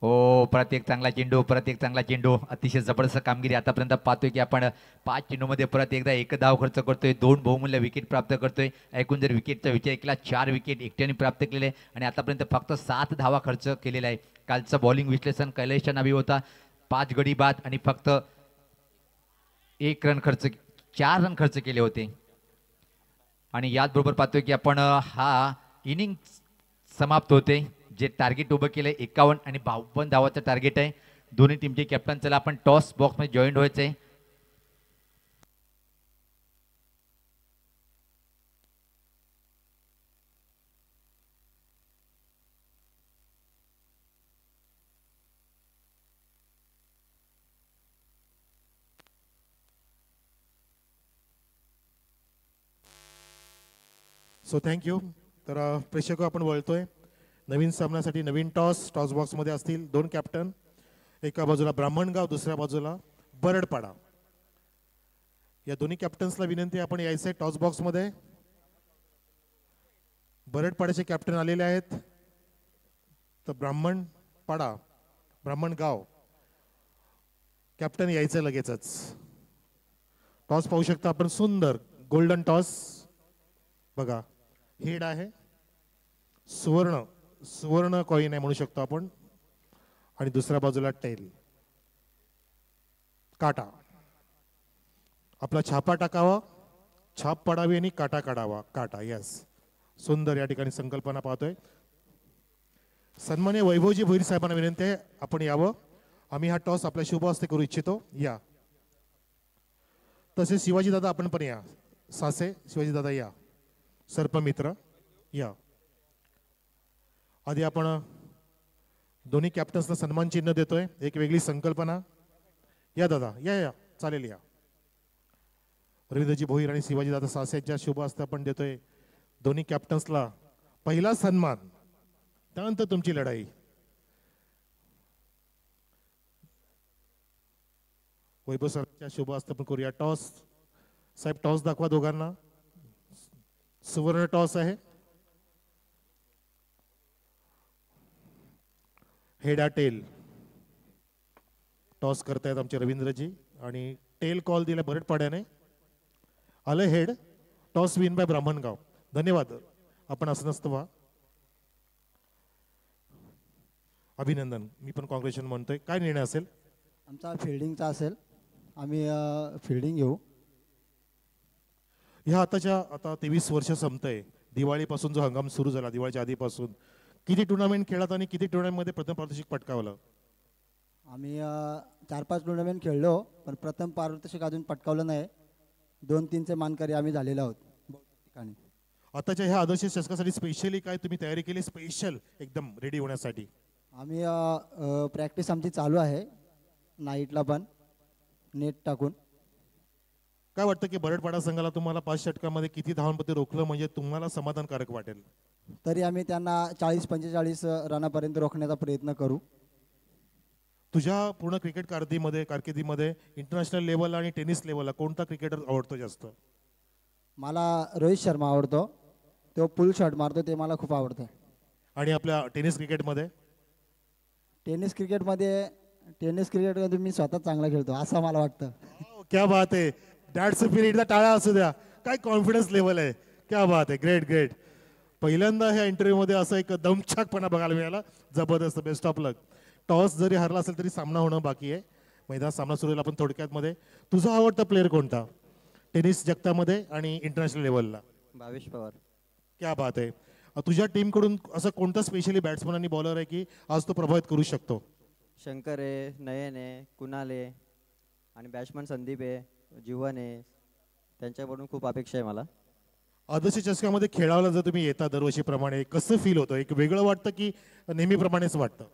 हो, परत एक चांगला चेंडू, परत एक चांगला चेंडू. अतिशय जबरदस्त कामगिरी आतापर्यंत पाहतोय की आपण 5 चेंडूमध्ये परत एकदा एक धाव खर्च करतोय, 2 बहुमूल्य विकेट प्राप्त करतोय. ऐकून जर विकेटचा विचार केला 4 विकेट एकट्याने प्राप्त केले आणि आतापर्यंत फक्त 7 धावा खर्च केलेला आहे. कालचं बॉलिंग विश्लेषण कैलाशच्या नावी होता. 5 गडी बाद आणि फक्त 1 रन खर्च, 4 रन खर्च केले होते. आणि याचबरोबर पाहतोय की आपण हा इनिंग समाप्त होते. जे टार्गेट उभं केलंय 51 आणि 52 धावाचं टार्गेट आहे. दोन्ही टीमचे कॅप्टन चला आपण टॉस बॉक्समध्ये जॉईन व्हायचंय. So thank you. तर प्रेक्षक आपण वळतोय नवीन सामन्यासाठी. नवीन टॉस बॉक्समध्ये असतील 2 कॅप्टन, एका बाजूला ब्राह्मणगाव, दुसऱ्या बाजूला बरडपाडा. या दोन्ही कॅप्टन्सला विनंती आपण यायचंय टॉस बॉक्समध्ये. बरडपाड्याचे कॅप्टन आलेले आहेत, तर ब्राह्मणगाव कॅप्टन यायचं लगेचच. टॉस पाहू शकता आपण, सुंदर गोल्डन टॉस बघा. हेड आहे, सुवर्ण कॉइन आहे म्हणू शकतो आपण. आणि दुसऱ्या बाजूला टेल, काटा. आपला छापा टाकावा, छाप पडावी आणि काटा काढावा. काटा, यस. सुंदर या ठिकाणी संकल्पना पाहतोय. सन्मान्य वैभवजी भोईर साहेबांना विनंती आहे आपण यावं. आम्ही हा टॉस आपल्या शुभ हस्ते करू इच्छितो. या. तसेच शिवाजी दादा आपण पण या. सासे शिवाजी दादा या. सर्पमित्र या. आधी आपण दोन्ही कॅप्टन्सला सन्मान चिन्ह देतोय. एक वेगळी संकल्पना. या दादा, या चालेल या. रवींद्रजी भोईर आणि शिवाजी दादा सासेच्या शुभ हस्ते आपण देतोय दोन्ही कॅप्टन्सला पहिला सन्मान, त्यानंतर तुमची लढाई. वैभव सरच्या शुभ हस्ते आपण करूया टॉस. साहेब टॉस दाखवा दोघांना. सुवर्ण टॉस आहे. हेडा टेल टॉस करतायत आमचे रवींद्रजी आणि टेल कॉल दिला बरडपाड्याने. आलं head. Toss win bye Brahmangaon. धन्यवाद. आपण असं नसतं व्हा. अभिनंदन. मी पण कॉंग्रॅच्युलेशन म्हणतोय. काय निर्णय असेल? आमचा फिल्डिंगचा असेल. आम्ही फिल्डिंग घेऊ. ह्या आता 23 वर्ष संपतंय. दिवाळीपासून जो हंगाम सुरू झाला, दिवाळीच्या आधीपासून किती टुर्नामेंट खेळात आणि किती टुर्नामेंटमध्ये प्रथम पारितोषिक पटकावलं? आम्ही 4-5 टुर्नामेंट खेळलो, पण प्रथम पारितोषिक अजून पटकावलं नाही. 2-3चे मानकरी आम्ही झालेलो आहोत ठिकाणी. आताच्या ह्या आदर्श चषकासाठी स्पेशली काय तुम्ही तयारी केली, स्पेशल एकदम रेडी होण्यासाठी? आम्ही प्रॅक्टिस आमची चालू आहे नाईटला पण नेट टाकून. काय वाटतं की बरडपाडा संघाला तुम्हाला 5 षटकामध्ये किती धावांमध्ये रोखलं म्हणजे तुम्हाला समाधानकारक वाटेल? तरी आम्ही त्यांना 40-45 रनापर्यंत रोखण्याचा प्रयत्न करू. तुझ्या पूर्ण क्रिकेट कारकिर्दीमध्ये इंटरनॅशनल लेवल आणि टेनिस लेवलला कोणता क्रिकेटर आवडतो जास्त? मला रोहित शर्मा आवडतो. तो पुल शॉट मारतो, ते मला खूप आवडतं. आणि आपल्या टेनिस क्रिकेटमध्ये मी स्वतः चांगला खेळतो असं मला वाटतं. क्या बात आहे. That's a spirit. टाळ्या असू द्या. काय कॉन्फिडन्स लेवल आहे. क्या बात आहे. ग्रेट. पहिल्यांदा ह्या इंटरव्ह्यूमध्ये असं एक दमछाकपणा बघायला मिळाला. जबरदस्त. Best of luck. टॉस जरी हरला असेल तरी सामना होणं बाकी आहे. मैदान सामना सुरू होईल. आपण थोडक्यात मध्ये तुझा आवडता प्लेअर कोणता टेनिस जगतामध्ये आणि इंटरनॅशनल लेवलला? भावेश पवार. क्या बात आहे. तुझ्या टीमकडून असं कोणता स्पेशली बॅट्समन आणि बॉलर आहे की आज तो प्रभावित करू शकतो? शंकर आहे, नयन आहे, कुणाल आहे आणि बॅट्समन संदीप आहे, जीवन आहे. त्यांच्याकडून खूप अपेक्षा आहे मला. आदर्श चषकामध्ये खेळायला जर तुम्ही येता दरवर्षीप्रमाणे कसं फील होतं? एक वेगळं वाटतं की नेहमीप्रमाणेच वाटतं?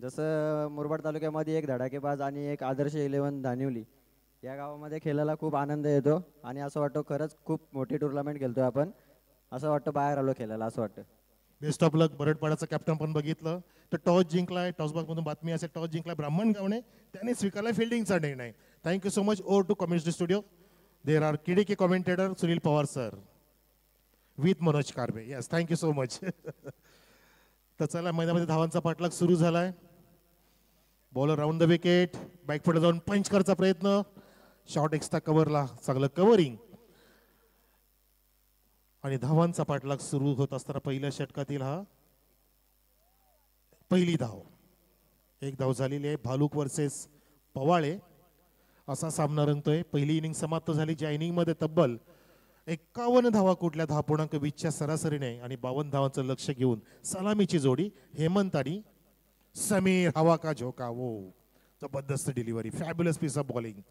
जसं मुरबाड तालुक्यामध्ये एक धडाकेबाज आणि एक आदर्श 11 धानिवली या गावामध्ये खेळायला खूप आनंद येतो आणि असं वाटतं खरंच खूप मोठी टुर्नामेंट खेळतोय आपण. असं वाटतं बाहेर आलो खेळायला असं वाटतं. Best of luck. बरडपाडाचा कॅप्टन पण बघितलं तर टॉस जिंकलाय. टॉस बॉक्समधून बातमी असेल टॉस जिंकलाय ब्राह्मण गावने. त्याने स्वीकारला फिल्डिंगचा निर्णय. Thank you so much. Over to commentary studio. There are KDK commentator Sunil Pawar sir with Manoj Karbe. Yes thank you so much. तर चला मैदानामध्ये धावांचा पाठलाग सुरू झालाय. Bowler round the wicket. बॅकफुटला जाऊन पंच करायचा प्रयत्न. शॉर्ट एक्स्ट्रा कव्हरला चांगलं कव्हरिंग आणि धावांचा पाठलाग सुरू होत असताना पहिल्या षटकातील हा पहिली धाव. एक धाव झालेली आहे. भालूक वर्सेस पवाळे असा सामना रंगतोय. पहिली इनिंग समाप्त झाली ज्या इनिंग मध्ये तब्बल 51 धावा कुठल्या 10.20च्या सरासरीने आणि 52 धावांचं लक्ष घेऊन सलामीची जोडी हेमंत आणि समीर. हवा का झोका. वो जबरदस्त delivery. Fabulous piece of bowling.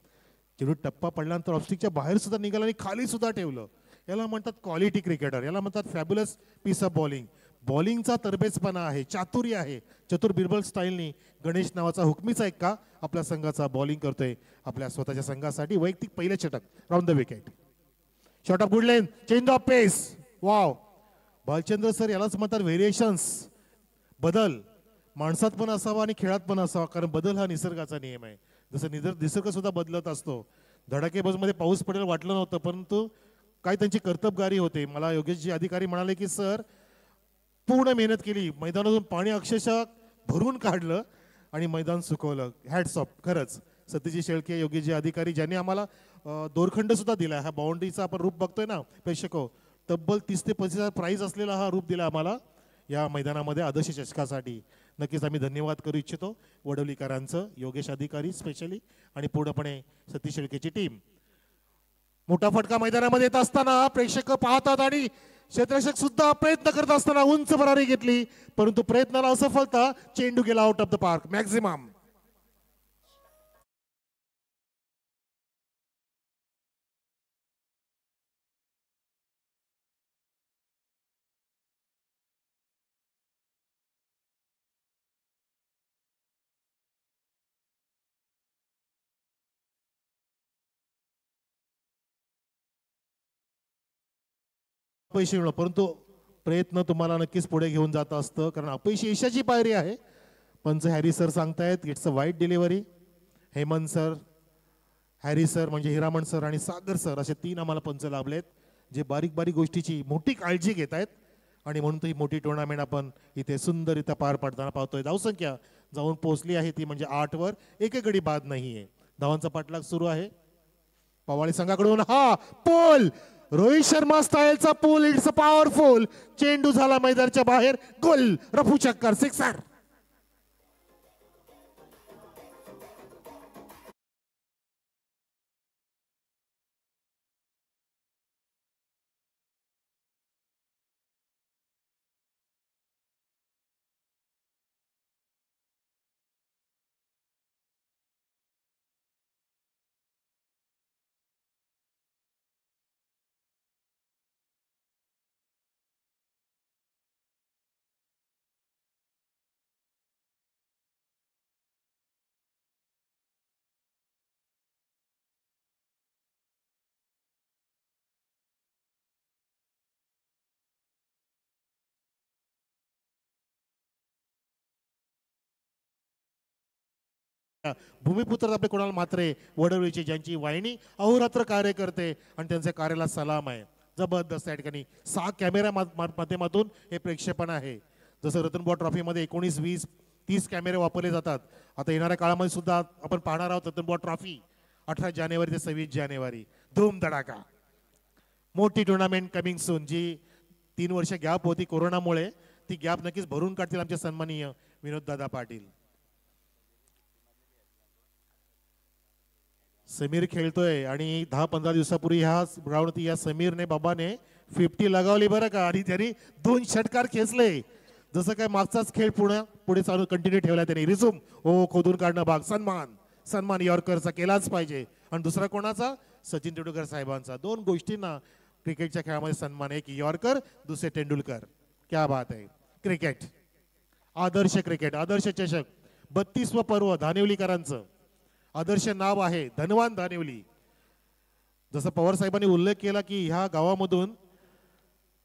जेवढी टप्पा पडल्यानंतर ऑफस्टिकच्या बाहेर सुद्धा निघाला आणि खाली सुद्धा ठेवलं. याला म्हणतात क्वालिटी क्रिकेटर. याला म्हणतात फॅब्युलस पीस ऑफ बॉलिंग. बॉलिंगचा तरबेजपणा आहे. चातुर्य आहे. चतुर बिरबल स्टाईलनी गणेश नावाचा हुकमीचा एक्का आपल्या संघाचा बॉलिंग करतोय आपल्या स्वतःच्या संघासाठी. वैयक्तिक पहिलं षटक. Round the wicket. Shot of good length. Change of pace. Wow. Bhalchandra sir यालाच म्हणतात व्हेरिएशन्स. बदल माणसात पण असावा आणि खेळात पण असावा. कारण बदल हा निसर्गाचा नियम आहे. जसं निसर्ग सुद्धा बदलत असतो. धडाकेबाजमध्ये पाऊस पडेल वाटलं नव्हतं परंतु काय त्यांची कर्तबगारी होते. मला योगेशजी अधिकारी म्हणाले की सर पूर्ण मेहनत केली. मैदानातून पाणी अक्षरशः भरून काढलं आणि मैदान सुकवलं. Hats off. खरंच सतीजी शेळके योगेशजी अधिकारी ज्यांनी आम्हाला दोरखंड सुद्धा दिला. हा बाउंड्रीचा आपण रूप बघतोय ना प्रेक्षको. तब्बल 30 ते 35 प्राईज असलेला हा रूप दिला आम्हाला या मैदानामध्ये आदर्श चषकासाठी. नक्कीच आम्ही धन्यवाद करू इच्छितो वडवलीकरांचं. योगेश अधिकारी स्पेशली आणि पूर्णपणे सतीश शेळकेची टीम. मोठा फटका मैदानामध्ये येत असताना प्रेक्षक पाहतात आणि क्षेत्ररक्षक सुद्धा प्रयत्न करत असताना उंच भरारी घेतली परंतु प्रयत्नाला असफलता. चेंडू गेला out of the park. Maximum. अपयशी मिळणं परंतु प्रयत्न तुम्हाला नक्कीच पुढे घेऊन जात असतं कारण अपयशी यशाची पायरी आहे. पंच हॅरी सर सांगतायत इट्स अ वाईट delivery. Hemant sir, Harry sir म्हणजे हिरामण सर आणि सागर सर असे 3 आम्हाला पंच लाभलेत जे बारीक बारीक गोष्टीची मोठी काळजी घेत आहेत आणि म्हणून ही मोठी टुर्नामेंट आपण इथे सुंदररित्या पार पाडताना पाहतोय. धावसंख्या जाऊन पोहोचली आहे ती म्हणजे 8 वर. एक गडी बाद नाहीये. धावांचा पाठलाग सुरू आहे. पवाळे संघाकडून हा पोल रोहित शर्मा स्टाईलचा पूल. It's a powerful. चेंडू झाला मैदानाच्या बाहेर. गोल. रफू चक्कर. सिक्सर. भूमिपुत्र आपले कुणाल म्हात्रे वडवळीचे ज्यांची वाहिनी अहोरात्र कार्य करते आणि त्यांच्या कार्याला सलाम आहे. जबरदस्त या ठिकाणी 6 कॅमेऱ्या माध्यमातून हे प्रेक्षेपण आहे. जसं रतनबुवा ट्रॉफीमध्ये 19, 20, 30 कॅमेरे वापरले जातात. आता येणाऱ्या काळामध्ये सुद्धा आपण पाहणार आहोत रतनबुवा ट्रॉफी 18 जानेवारी ते 26 जानेवारी. धूम धडाका. मोठी टुर्नामेंट कमिंग सून. जी 3 वर्ष गॅप होती कोरोनामुळे ती गॅप नक्कीच भरून काढतील आमचे सन्माननीय विनोददादा पाटील. समीर खेळतोय आणि 10-15 दिवसापूर्वी ह्या ग्राउंडवरती या समीरने बाबाने 50 लगावली बरं का आणि त्यांनी 2 षटकार खेचले. जसं काय मागचाच खेळ पुढे चालू कंटिन्यू ठेवला त्यांनी. रिझूम. ओ खोदून काढणं भाग. सन्मान यॉर्करचा केलाच पाहिजे. आणि दुसरा कोणाचा? सचिन तेंडुलकर साहेबांचा. 2 गोष्टींना क्रिकेटच्या खेळामध्ये सन्मान. एक यॉर्कर, दुसरे तेंडुलकर. क्या बात आहे. क्रिकेट आदर्श क्रिकेट आदर्श चषक 32वं पर्व धानिवलीकरांचं आदर्श नाव आहे धनवान धानिवली. जसं पवार साहेबांनी उल्लेख केला की ह्या गावामधून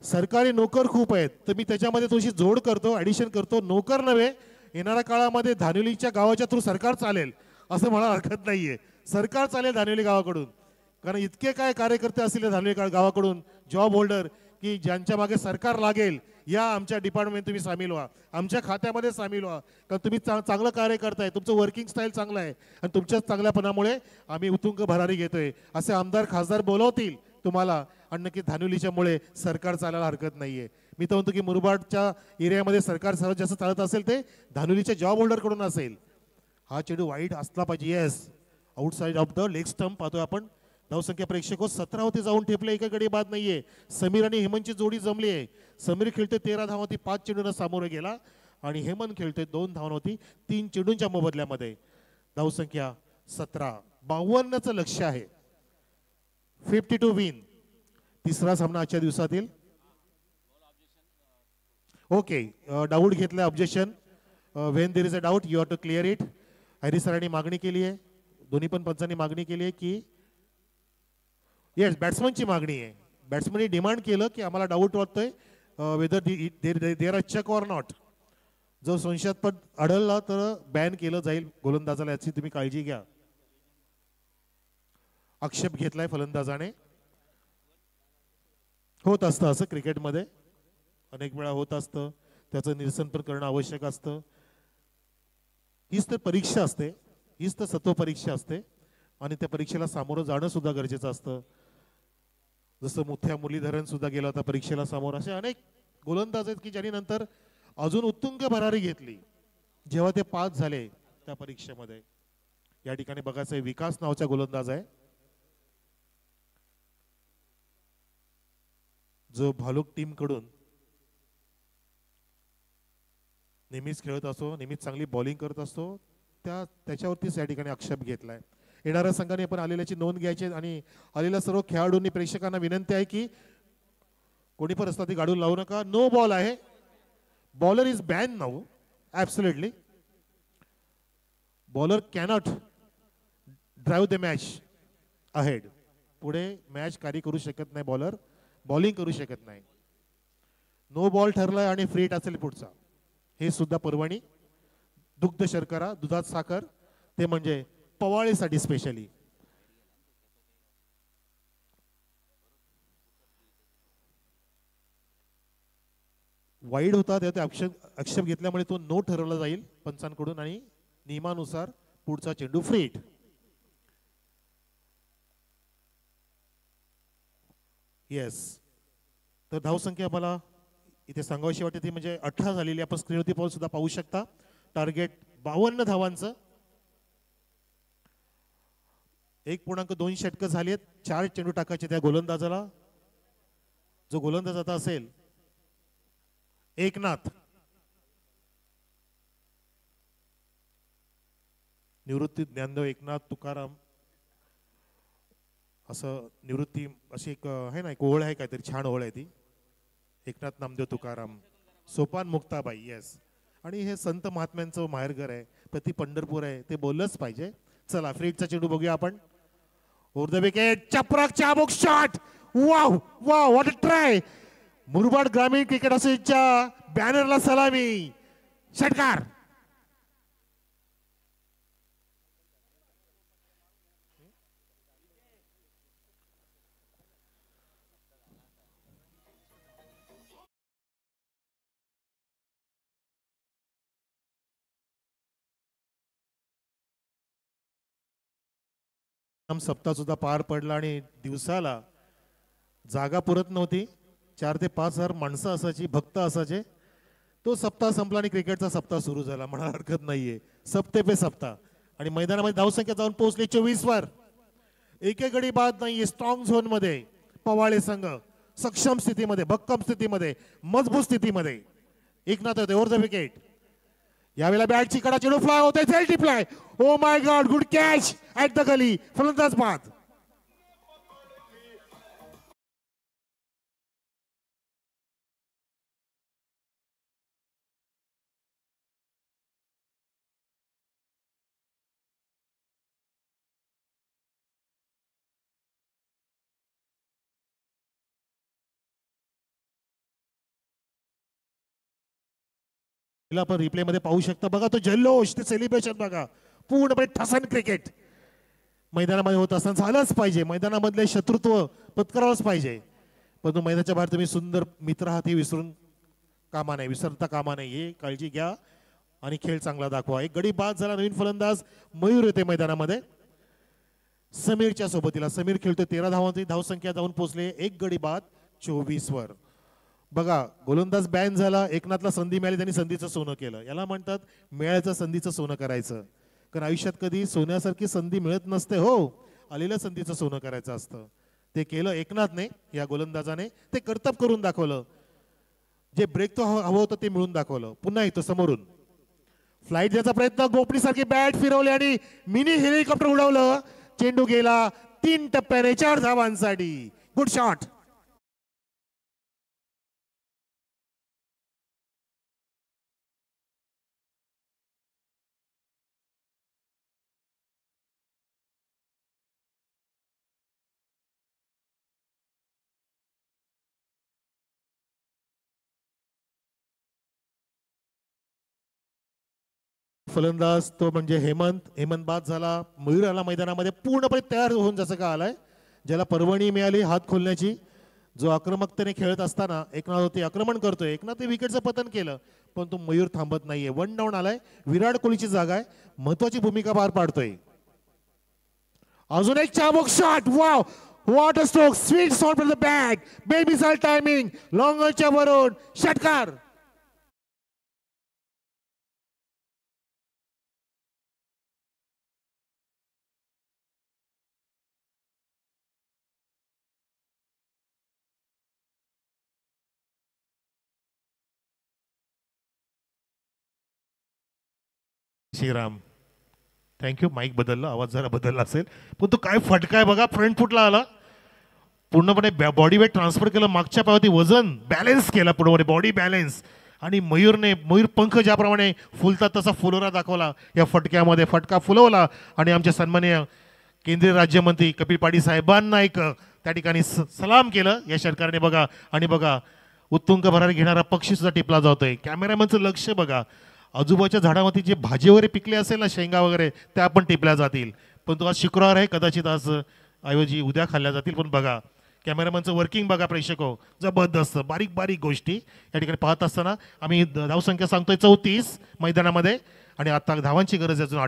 सरकारी नोकर खूप आहेत, तर मी त्याच्यामध्ये थोडीशी जोड करतो, ॲडिशन करतो. नोकर नव्हे, येणाऱ्या काळामध्ये धानिवलीच्या गावाच्या थ्रू सरकार चालेल असं मला हरकत नाहीये. सरकार चालेल धानिवली गावाकडून, कारण इतके काय कार्यकर्ते असतील धानिवली गावाकडून जॉब होल्डर की ज्यांच्या मागे सरकार लागेल, या आमच्या डिपार्टमेंट तुम्ही सामील व्हा, आमच्या खात्यामध्ये सामील व्हा, कारण तुम्ही चांगलं कार्य करताय, तुमचं वर्किंग स्टाईल चांगलं आहे आणि तुमच्याच चांगल्यापणामुळे आम्ही उत्तुंग भरारी घेतोय. असे आमदार खासदार बोलवतील तुम्हाला आणि नक्की धानिवलीच्यामुळे सरकार चालायला हरकत नाहीये. मी तर म्हणतो की मुरबाडच्या एरियामध्ये सरकार सर्वात जास्त चालत असेल ते धानिवलीच्या जॉब होल्डरकडून असेल. हा चेंडू वाईट असला पाहिजे. Yes, outside of the leg stump पाहतोय आपण. धावसंख्या प्रेक्षक 17 होती, जाऊन ठेपले, एकाकडे बाद नाहीये. समीर आणि हेमंतची जोडी जमली आहे. समीर खेळते 13 धावांवरती 5 चेंडूंना सामोरं गेला आणि हेमंत खेळते 2 धावांवरती 3 चेंडूंच्या मोबदल्यामध्ये. धावसंख्या 17. 52चं लक्ष्य आहे. 52 विन. तिसरा सामना आजच्या दिवसातील. ओके, डाऊट घेतला. Objection. When there is a doubt you have to clear it. Hari सरांनी मागणी केली आहे, दोन्ही पण पंचांनी मागणी केली आहे की येस, बॅट्समनची मागणी आहे. बॅट्समनने डिमांड केलं की आम्हाला डाऊट वाटतोय whether there are check or not. जर संशयास्पद आढळला तर बॅन केलं जाईल गोलंदाजाला, याची तुम्ही काळजी घ्या. आक्षेप घेतलाय फलंदाजाने. होत असतं असं क्रिकेटमध्ये, अनेक वेळा होत असतं, त्याचं निरसन पण करणं आवश्यक असतं. हीच तर परीक्षा असते, हीच तर सत्व परीक्षा असते आणि त्या परीक्षेला सामोरं जाणं सुद्धा गरजेचं असतं. जसं मुथ्या मुरलीधरन सुद्धा गेला होता परीक्षेला सामोरं. असे अनेक गोलंदाज आहेत की ज्यांनी नंतर अजून उत्तुंग भरारी घेतली जेव्हा ते पास झाले त्या परीक्षेमध्ये. या ठिकाणी बघायचं विकास नावाचा गोलंदाज आहे जो भालुक टीम कडून नेहमीच खेळत असतो, नेहमीच चांगली बॉलिंग करत असतो. त्याच्यावरतीच या ठिकाणी आक्षेप घेतलाय. येणाऱ्या संघाने पण आलेल्याची नोंद घ्यायची आणि आलेल्या सर्व खेळाडूंनी प्रेक्षकांना विनंती आहे की कोणी पण असता ती गाडून लावू नका. नो बॉल आहे. Bowler is ban now. Absolutely bowler cannot drive the match ahead. पुढे मॅच कार्य करू शकत नाही बॉलर, बॉलिंग करू शकत नाही. नो बॉल ठरलाय आणि फ्री हिट असेल पुढचा. हे सुद्धा पर्वणी. दुग्ध शर्करा, दुधात साखर, ते म्हणजे पवाळीसाठी स्पेशली. वाईड होता ते आक्षेप घेतल्यामुळे तो नो ठरवला जाईल पंचांकडून आणि नियमानुसार पुढचा चेंडू फ्री हिट. येस, तर धावसंख्या मला इथे सांगावीशी वाटते ती म्हणजे 18 झालेली. आपण स्क्रीनवरती बॉल सुद्धा पाहू शकता. टार्गेट 52 धावांचं. 1.2 षटकं झालीत. 4 चेंडू टाकायचे त्या गोलंदाजाला. जो गोलंदाज आता असेल एकनाथ. निवृत्ती ज्ञानदेव एकनाथ तुकाराम असं निवृत्ती अशी एक आहे ना, एक ओळ आहे, काहीतरी छान ओळ आहे ती. एकनाथ नामदेव तुकाराम, सोपान मुक्ताबाई. येस, आणि हे संत महात्म्यांचं माहेरघर आहे, प्रति पंढरपूर आहे, ते बोललंच पाहिजे. चला फ्री हिटचा चेंडू बघूया आपण. ओव्हर द विकेट, चपराक चाबूक shot. Wow wow, what a try. Murbad ग्रामीण क्रिकेट असोसिएशनच्या बॅनरला सलामी. षटकार. सप्ताह सुद्धा पार पडला आणि दिवसाला जागा पुरत नव्हती. 4 ते 5 हजार माणसं असायची, भक्त असायचे. तो सप्ताह संपला आणि क्रिकेटचा सप्ताह सुरू झाला. मला हरकत नाहीये. सप्ते पे सप्ताह. आणि मैदानामध्ये धावसंख्या जाऊन पोहोचली 24 वर. एकेकडे बाद नाहीये. स्ट्रॉंग झोन मध्ये पवाळे संघ सक्षम स्थितीमध्ये, भक्कम स्थितीमध्ये, मजबूत स्थितीमध्ये. एकनाथ होते ओव्हर द विकेट. यावेळेला बॅटची कडा, चेंडू फ्लाय होते, सेल्टी fly. Oh my god, good catch at the gully. फलंदाज बाद. आपण रिप्ले मध्ये पाहू शकता. बघा तो जल्लोष, ते सेलिब्रेशन बघा, पूर्णपणे ठसन क्रिकेट मैदानामध्ये होत असताना झालंच पाहिजे. मैदानामधले शत्रुत्व पत्करावंच पाहिजे, परंतु मैदानाच्या बाहेर तुम्ही सुंदर मित्र आहात हे विसरता कामा नाही. हे काळजी घ्या आणि खेळ चांगला दाखवा. एक गडी बाद झाला, नवीन फलंदाज मयूर येते मैदानामध्ये समीरच्या सोबतीला. समीर खेळतोय 13 धावांची धावसंख्या जाऊन पोहोचले, एक गडी बाद 24 वर. बघा गोलंदाज बॅन झाला, एकनाथला संधी मिळाली, त्यांनी संधीचं सोनं केलं. याला म्हणतात मिळायचं संधीचं सोनं करायचं. कारण आयुष्यात कधी सोन्यासारखी संधी मिळत नसते हो, आलेल्या संधीचं सोनं करायचं असतं. ते केलं एकनाथने, या गोलंदाजाने ते कर्तब करून दाखवलं. जे ब्रेक तो हवं होतं ते मिळून दाखवलं. पुन्हा येतो समोरून फ्लाईट द्यायचा प्रयत्न, गोपनीसारखी बॅट फिरवली आणि मिनी हेलिकॉप्टर उडवलं. चेंडू गेला 3 टप्प्याने 4 धावांसाठी. Good shot. फलंदाज तो म्हणजे हेमंत बाद झाला. मयूर आला मैदानामध्ये पूर्णपणे तयार होऊन, जसं का आलाय, ज्याला परवानगी मिळाली हात खोलण्याची. जो आक्रमकतेने खेळत असताना एकनाथ होते आक्रमण करतोय. एकनाथ विकेटचं पतन केलं, पण तो मयूर थांबत नाहीये. 1 डाऊन आलाय. विराट कोहलीची जागा आहे, महत्वाची भूमिका पार पाडतोय. अजून एक चाबूक shot. Wow, what a stroke, sweet shot from the back, baby साल टायमिंग, लॉंगरच्या वरून षटकार. श्रीराम, थँक्यू. माईक बदलला, आवाज जरा बदलला असेल, पण तो काय फटका आहे बघा. फ्रंट फुटला आला, पूर्णपणे बॉडी वेट ट्रान्सफर केलं, मागच्या पायावरती वजन बॅलन्स केला, पूर्णपणे बॉडी बॅलन्स. आणि मयूर पंख ज्याप्रमाणे फुलतात तसा फुलोरा दाखवला या फटक्यामध्ये. फटका फुलवला आणि आमचे सन्माननीय केंद्रीय राज्यमंत्री कपिल पाटील साहेबांना एक त्या ठिकाणी सलाम केलं या षटकाराने बघा. आणि बघा उत्तुंग भरारी घेणारा पक्षी सुद्धा टिपला जातोय. कॅमेरामॅनचं लक्ष बघा, आजूबाजूच्या झाडावरती जे भाजी वगैरे पिकले असेल ना, शेंगा वगैरे, त्या पण टिपल्या जातील. पण तो आज शुक्रवार आहे, कदाचित आज ऐवजी उद्या खाल्ल्या जातील. पण बघा कॅमेरामॅनचं वर्किंग बघा प्रेक्षको, जबरदस्त. बारीक बारीक गोष्टी या ठिकाणी पाहत असताना आम्ही धावसंख्या सांगतोय 34 मैदानामध्ये, आणि आता धावांची गरज आहे अजून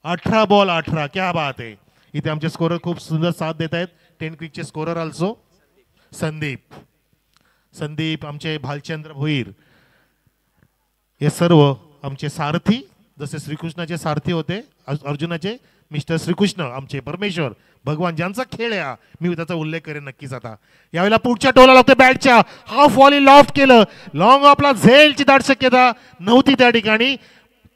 18 बॉल 18. क्या बात आहे. इथे आमचे स्कोरर खूप सुंदर साथ देत आहेत. 10 क्रिकचे स्कोरर ऑल्सो संदीप, आमचे भालचंद्र भोईर, हे सर्व आमचे सारथी, जसे श्रीकृष्णाचे सारथी होते अर्जुनाचे, मिस्टर श्रीकृष्ण, आमचे परमेश्वर भगवान, ज्यांचा खेळ आहे मी त्याचा उल्लेख करेन नक्कीच. आता यावेळेला पुढच्या टोला लागतो बॅटच्या, हाफ वॉली लॉफ्ट केलं, लॉंग ऑफला झेलची दाट शक्यता नव्हती त्या ठिकाणी.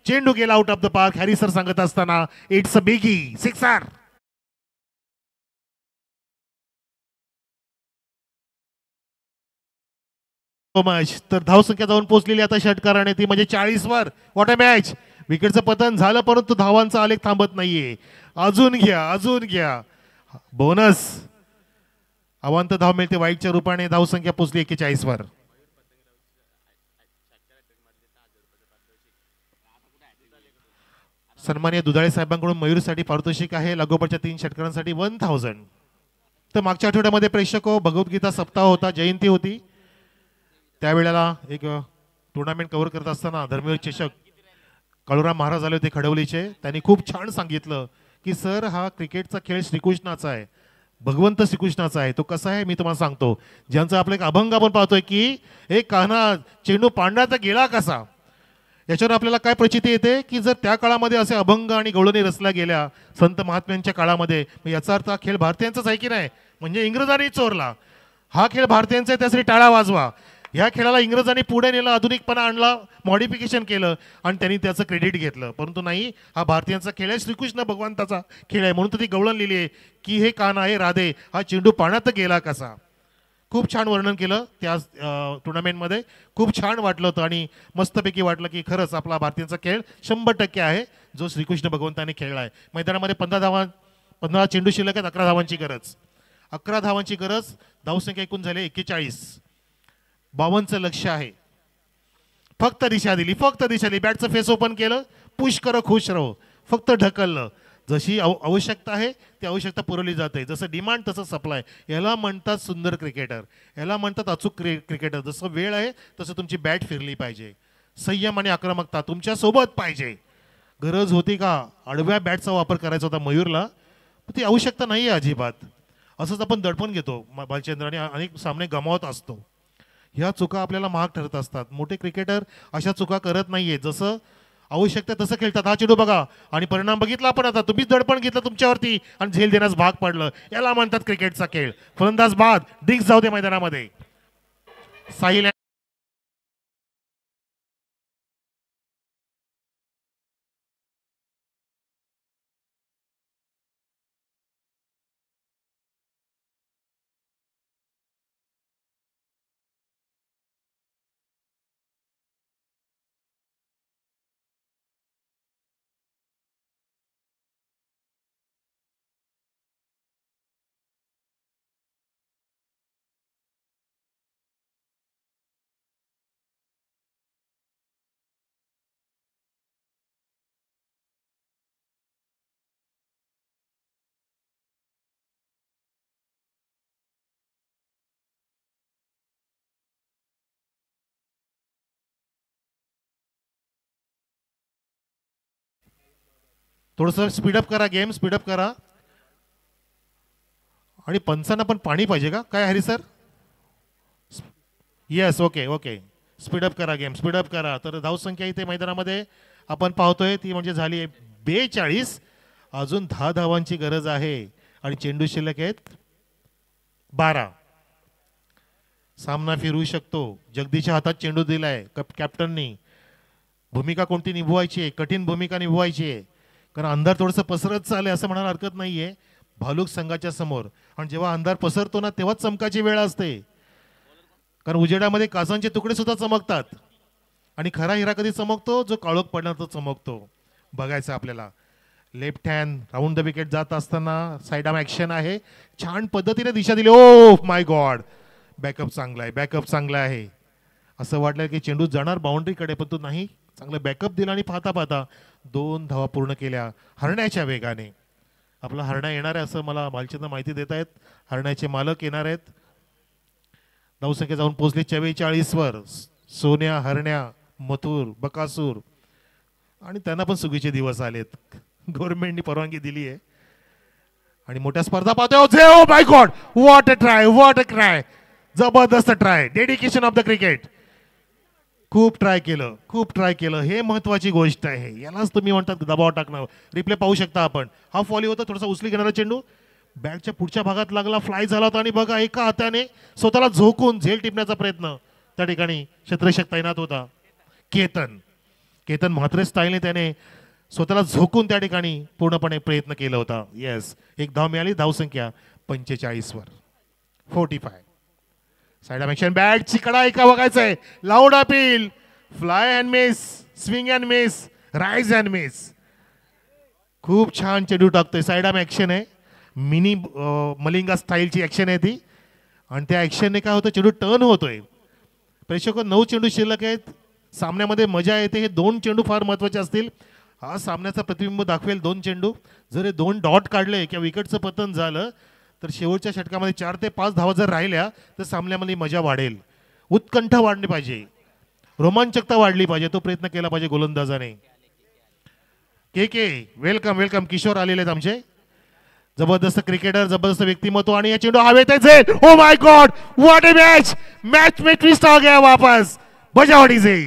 चेंडू गेला out of the park. Harry sir सांगत असताना इट्स अ बिगी सिक्सर. मॅच तर धावसंख्या जाऊन पोहोचलेली आता षटकाराने, ती म्हणजे 40 वर. What a match. विकेटचं पतन झालं, परंतु धावांचा आलेख थांबत नाहीये. अजून घ्या बोनस. अवांत धाव मिळते वाईटच्या रूपाने. धावसंख्या पोहोचली 41 वर. सन्माननीय दुधाळे साहेबांकडून मयूरसाठी पारितोषिक आहे. लागोपाठच्या 3 षटकारांसाठी 1000. तर मागच्या आठवड्यामध्ये प्रेक्षको भगवद्गीता सप्ताह होता, जयंती होती. त्यावेळेला एक टुर्नामेंट कव्हर करत असताना धर्मवीर चषक काळूराम महाराज आले होते खडवलीचे. त्यांनी खूप छान सांगितलं की सर, हा क्रिकेटचा खेळ श्रीकृष्णाचा आहे, भगवंत श्रीकृष्णाचा आहे. तो कसा आहे मी तुम्हाला सांगतो. ज्यांचा आपला एक अभंग आपण पाहतोय की एक कान्हा चेंडू पांढरा गेला कसा, याच्यावर आपल्याला काय प्रचिती येते की जर त्या काळामध्ये असे अभंग आणि गवळणी रचल्या गेल्या संत महात्म्यांच्या काळामध्ये, याचा अर्थ हा खेळ भारतीयांचाच आहे की नाही. म्हणजे इंग्रजांनी चोरला, हा खेळ भारतीयांचा आहे, त्यासाठी टाळा वाजवा. ह्या खेळाला इंग्रजांनी पुढे नेलं, आधुनिकपणा आणला, मॉडिफिकेशन केलं आणि त्यांनी त्याचं क्रेडिट घेतलं. परंतु नाही, हा भारतीयांचा खेळ आहे, श्रीकृष्ण भगवंताचा खेळ आहे. म्हणून तर ती गवळण लिहिली आहे की हे कान्हा, हे राधे, हा चेंडू पाण्यात गेला कसा. खूप छान वर्णन केलं त्या टुर्नामेंटमध्ये. खूप छान वाटलं होतं आणि मस्तपैकी वाटलं की खरंच आपला भारतीयांचा खेळ 100% आहे, जो श्रीकृष्ण भगवंताने खेळला आहे. मैदानामध्ये 15 चेंडू शिल्लक आहेत. 11 धावांची गरज. 11 धावांची गरज. धावसंख्या एकूण झाली 41. 52चं लक्ष आहे. फक्त दिशा दिली, फक्त दिशा दिली. बॅटचं फेस ओपन केलं, पुश करो खुश रहो, फक्त ढकललं. जशी आवश्यकता आहे ती आवश्यकता पुरवली जाते. जसं डिमांड तसं सप्लाय. याला म्हणतात सुंदर क्रिकेटर, याला म्हणतात अचूक क्रिकेटर. जसं वेळ आहे तसं तुमची बॅट फिरली पाहिजे. संयम आणि आक्रमकता तुमच्या सोबत पाहिजे. गरज होती का आडव्या बॅटचा वापर करायचा होता मयूरला, ती आवश्यकता नाही आहे अजिबात. असंच आपण दडपण घेतो भालचंद्र आणि अनेक सामने गमावत असतो. ह्या चुका आपल्याला महाग ठरत असतात. मोठे क्रिकेटर अशा चुका करत नाहीये. जसं आवश्यकता तसं खेळतात. हा चेंडू बघा आणि परिणाम बघितला आपण. आता तुम्हीच दडपण घेतलं तुमच्यावरती आणि झेल देण्यास भाग पडलं. याला म्हणतात क्रिकेटचा खेळ. फलंदाज बाद, डिग्स जाऊ दे मैदानामध्ये. साहिल थोडंसं स्पीडअप करा, गेम स्पीडअप करा. आणि पंचांना पण पाणी पाहिजे का काय Hari sir? Yes, okay okay. Speed up करा, गेम स्पीडअप करा. तर धावसंख्या इथे मैदानामध्ये आपण पाहतोय ती म्हणजे झाली आहे 42. अजून 10 धावांची गरज आहे आणि चेंडू शिल्लक आहेत 12. सामना फिरू शकतो. जगदीशच्या हातात चेंडू दिलाय कॅप्टननी. भूमिका कोणती निभवायची आहे? कठीण भूमिका निभवायची आहे. कारण अंधार थोडंसं पसरत चाललंय असं म्हणायला हरकत नाहीये भालुक संघाच्या समोर. आणि जेव्हा अंधार पसरतो ना तेव्हाच चमकाची वेळ असते. कारण उजेडामध्ये काचांचे तुकडे सुद्धा चमकतात. आणि खरा हिरा कधी चमकतो? जो काळोख पडणार तो चमकतो. बघायचं आपल्याला. Left hand round the wicket जात असताना साईड आर्म ॲक्शन आहे. छान पद्धतीने दिशा दिली. ओ माय गॉड, बॅकअप चांगला आहे, बॅकअप चांगला आहे. असं वाटलं की चेंडू जाणार बाउंड्रीकडे, पण तो नाही. चांगलं बॅकअप दिला आणि पाहता पाहता 2 धावा पूर्ण केल्या हरण्याच्या वेगाने. आपला हरण्या येणार आहे असं मला भालचंद्र माहिती देत आहेत. हरण्याचे मालक येणार आहेत. धावसंख्या जाऊन पोहोचली 44 वर. सोन्या, हरण्या, मथुर, बकासूर आणि त्यांना पण सुगीचे दिवस आलेत. गव्हर्नमेंटनी परवानगी दिली आहे आणि मोठ्या स्पर्धा पाहतोय. Oh my god, what a try, what a try. जबरदस्त try. Dedication of the cricket. खूप ट्राय केलं, खूप ट्राय केलं. हे महत्वाची गोष्ट आहे. यालाच तुम्ही म्हणतात दबाव टाकणं. रिप्ले पाहू शकता आपण. हा फॉली होता, थोडासा उचली घेणारा चेंडू बॅटच्या पुढच्या भागात लागला, फ्लाय झाला होता. आणि बघा एका हाताने स्वतःला झोकून झेल टिपण्याचा प्रयत्न त्या ठिकाणी क्षेत्ररक्षक तैनात होता. केतन म्हात्रे स्टाईलने त्याने स्वतःला झोकून त्या ठिकाणी पूर्णपणे प्रयत्न केला होता. येस, एक धाव मिळाली. धावसंख्या 45 वर. 45. Side action. बॅटची कडा एका बघायचंय. Loud appeal. Fly and miss, swing and miss, rise and miss. खूप छान चेंडू टाकतोय. साइड आर्म ॲक्शन आहे. मिनी मलिंगा स्टाईलची ॲक्शन आहे ती. आणि त्या ॲक्शनने काय होतं, चेंडू टर्न होतोय. प्रेक्षक 9 चेंडू शिल्लक आहेत. सामन्यामध्ये मजा येते. हे 2 चेंडू फार महत्त्वाचे असतील. हा सामन्याचा प्रतिबिंब दाखवेल 2 चेंडू. जर हे 2 डॉट काढले किंवा विकेटचं पतन झालं तर शेवटच्या षटकामध्ये 4 ते 5 धावा जर राहिल्या तर सामन्यामध्ये मजा वाढेल. उत्कंठा वाढली पाहिजे, रोमांचकता वाढली पाहिजे. तो प्रयत्न केला पाहिजे गोलंदाजाने. के वेलकम वेलकम. किशोर आलेले आहेत आमचे. जबरदस्त क्रिकेटर, जबरदस्त व्यक्तिमत्व. आणि या चेंडू हवेत आहे. ओ my God, what a match. Match में ट्विस्ट आ गया वापस. बजावड़ी से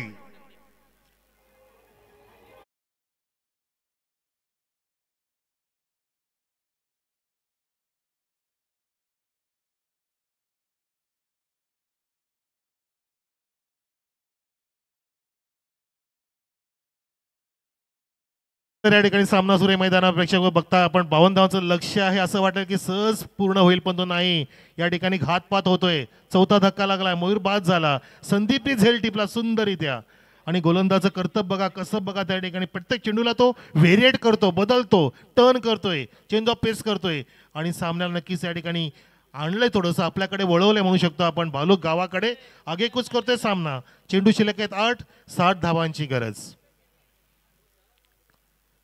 या ठिकाणी सामना सुरू आहे मैदानात. प्रेक्षक बघता आपण 52 धावांचं लक्ष्य आहे. असं वाटतं की सहज पूर्ण होईल, पण तो नाही. या ठिकाणी घातपात होतोय. 4था धक्का लागलाय. मयूर बाद झाला. संदीपने झेल टिपला सुंदररित्या. आणि गोलंदाजचं कर्तव्य बघा, कसं बघा. त्या ठिकाणी प्रत्येक चेंडूला तो व्हेरिएट करतो, बदलतो, टर्न करतोय, चेंज ऑफ पेस करतोय. आणि सामन्याला नक्कीच या ठिकाणी आणलंय थोडंसं आपल्याकडे वळवलंय म्हणू शकतो आपण. भालूक गावाकडे आगेकूच करतोय सामना. चेंडू शिल्लक आहेत 8, 60 धावांची गरज.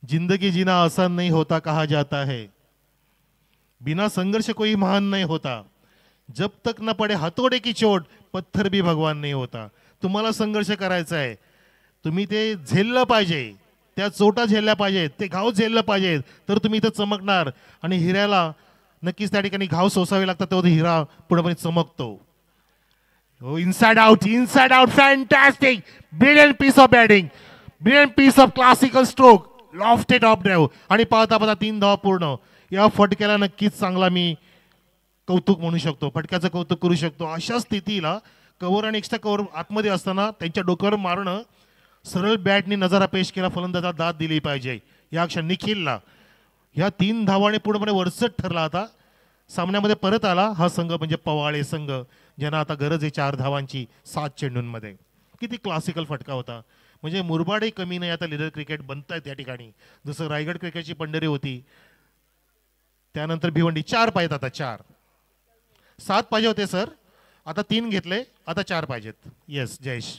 जिंदगी जीना आसान नहीं होता कहा जाता है, बिना संघर्ष कोई महान नहीं होता, जब तक न पडे हातोडे की चोट पत्थर भी भगवान नहीं होता. तुम्हाला संघर्ष करायचा आहे, तुम्ही ते झेललं पाहिजे, त्या चोटा झेलल्या पाहिजेत, ते घाव झेललं पाहिजेत, तर तुम्ही इथं चमकणार. आणि हिऱ्याला नक्कीच त्या ठिकाणी घाव सोसावे लागतात, तेव्हा हिरा पूर्णपणे चमकतो. हो, inside out, fantastic, brilliant piece of batting, brilliant piece of classical stroke, lofted off drive. आणि पाहता पाहता 3 धावा पूर्ण. या फटक्याला नक्कीच चांगला मी कौतुक म्हणू शकतो, फटक्याचं कौतुक करू शकतो. अशा स्थितीला कव्हर आणि एक्स्ट्रा कव्हर आतमध्ये असताना त्यांच्या डोक्यावर मारणं, सरळ बॅटने नजारा पेश केला, फलंदाजाला दाद दिली पाहिजे. या क्षणी निखिलला ह्या 3 धावाने पूर्णपणे वरचढ ठरला. आता सामन्यामध्ये परत आला हा संघ म्हणजे पवाळे संघ, ज्यांना आता गरज आहे 4 धावांची 7 चेंडूंमध्ये. किती क्लासिकल फटका होता, म्हणजे मुरबाडही कमी नाही. आता लिडर क्रिकेट बनत आहेत या ठिकाणी, जसं रायगड क्रिकेटची पंढरी होती, त्यानंतर भिवंडी. 4 पाहिजेत आता, 4. 7 पाहिजे होते सर, आता 3 घेतले, आता 4 पाहिजेत. येस जयेश.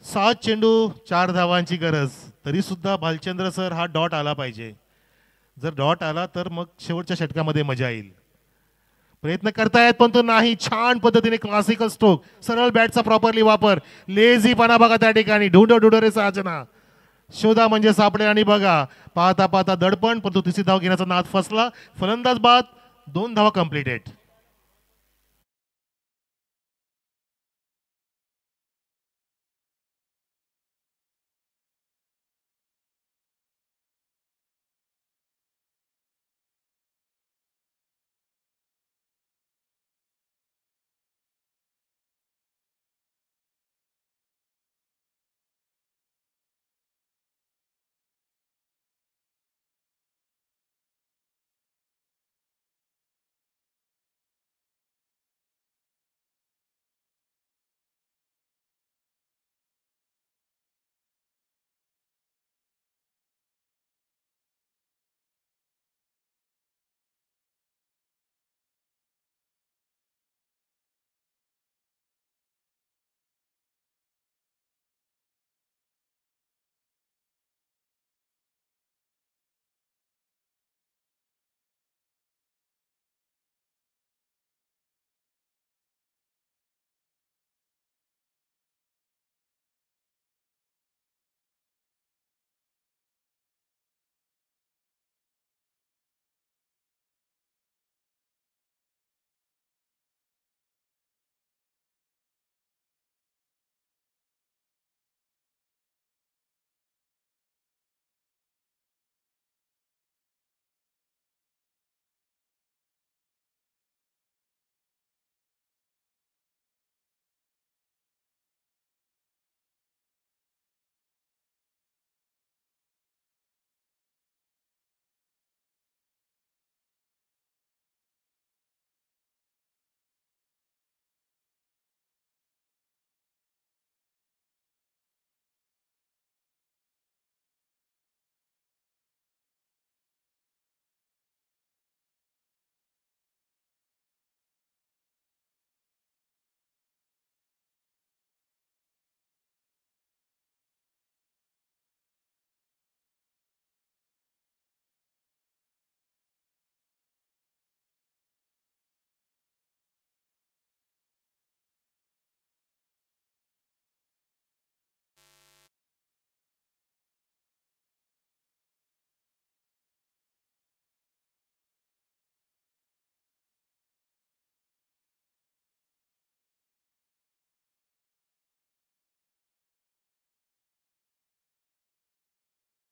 7 चेंडू 4 धावांची गरज. तरी सुद्धा भालचंद्र सर हा डॉट आला पाहिजे. जर डॉट आला तर मग शेवटच्या षटकामध्ये मजा येईल. प्रयत्न करतायत पण तो नाही. छान पद्धतीने क्लासिकल स्ट्रोक, सरळ बॅटचा प्रॉपरली वापर, लेझीपणा बघा त्या ठिकाणी. ढूंढो रे साजना, शोधा म्हणजे सापडेल. आणि बघा पाहता पाहता दडपण, पण तो तिसरी धाव घेण्याचा नाद फसला. फलंदाज बाद, 2 धावा कंप्लीटेड.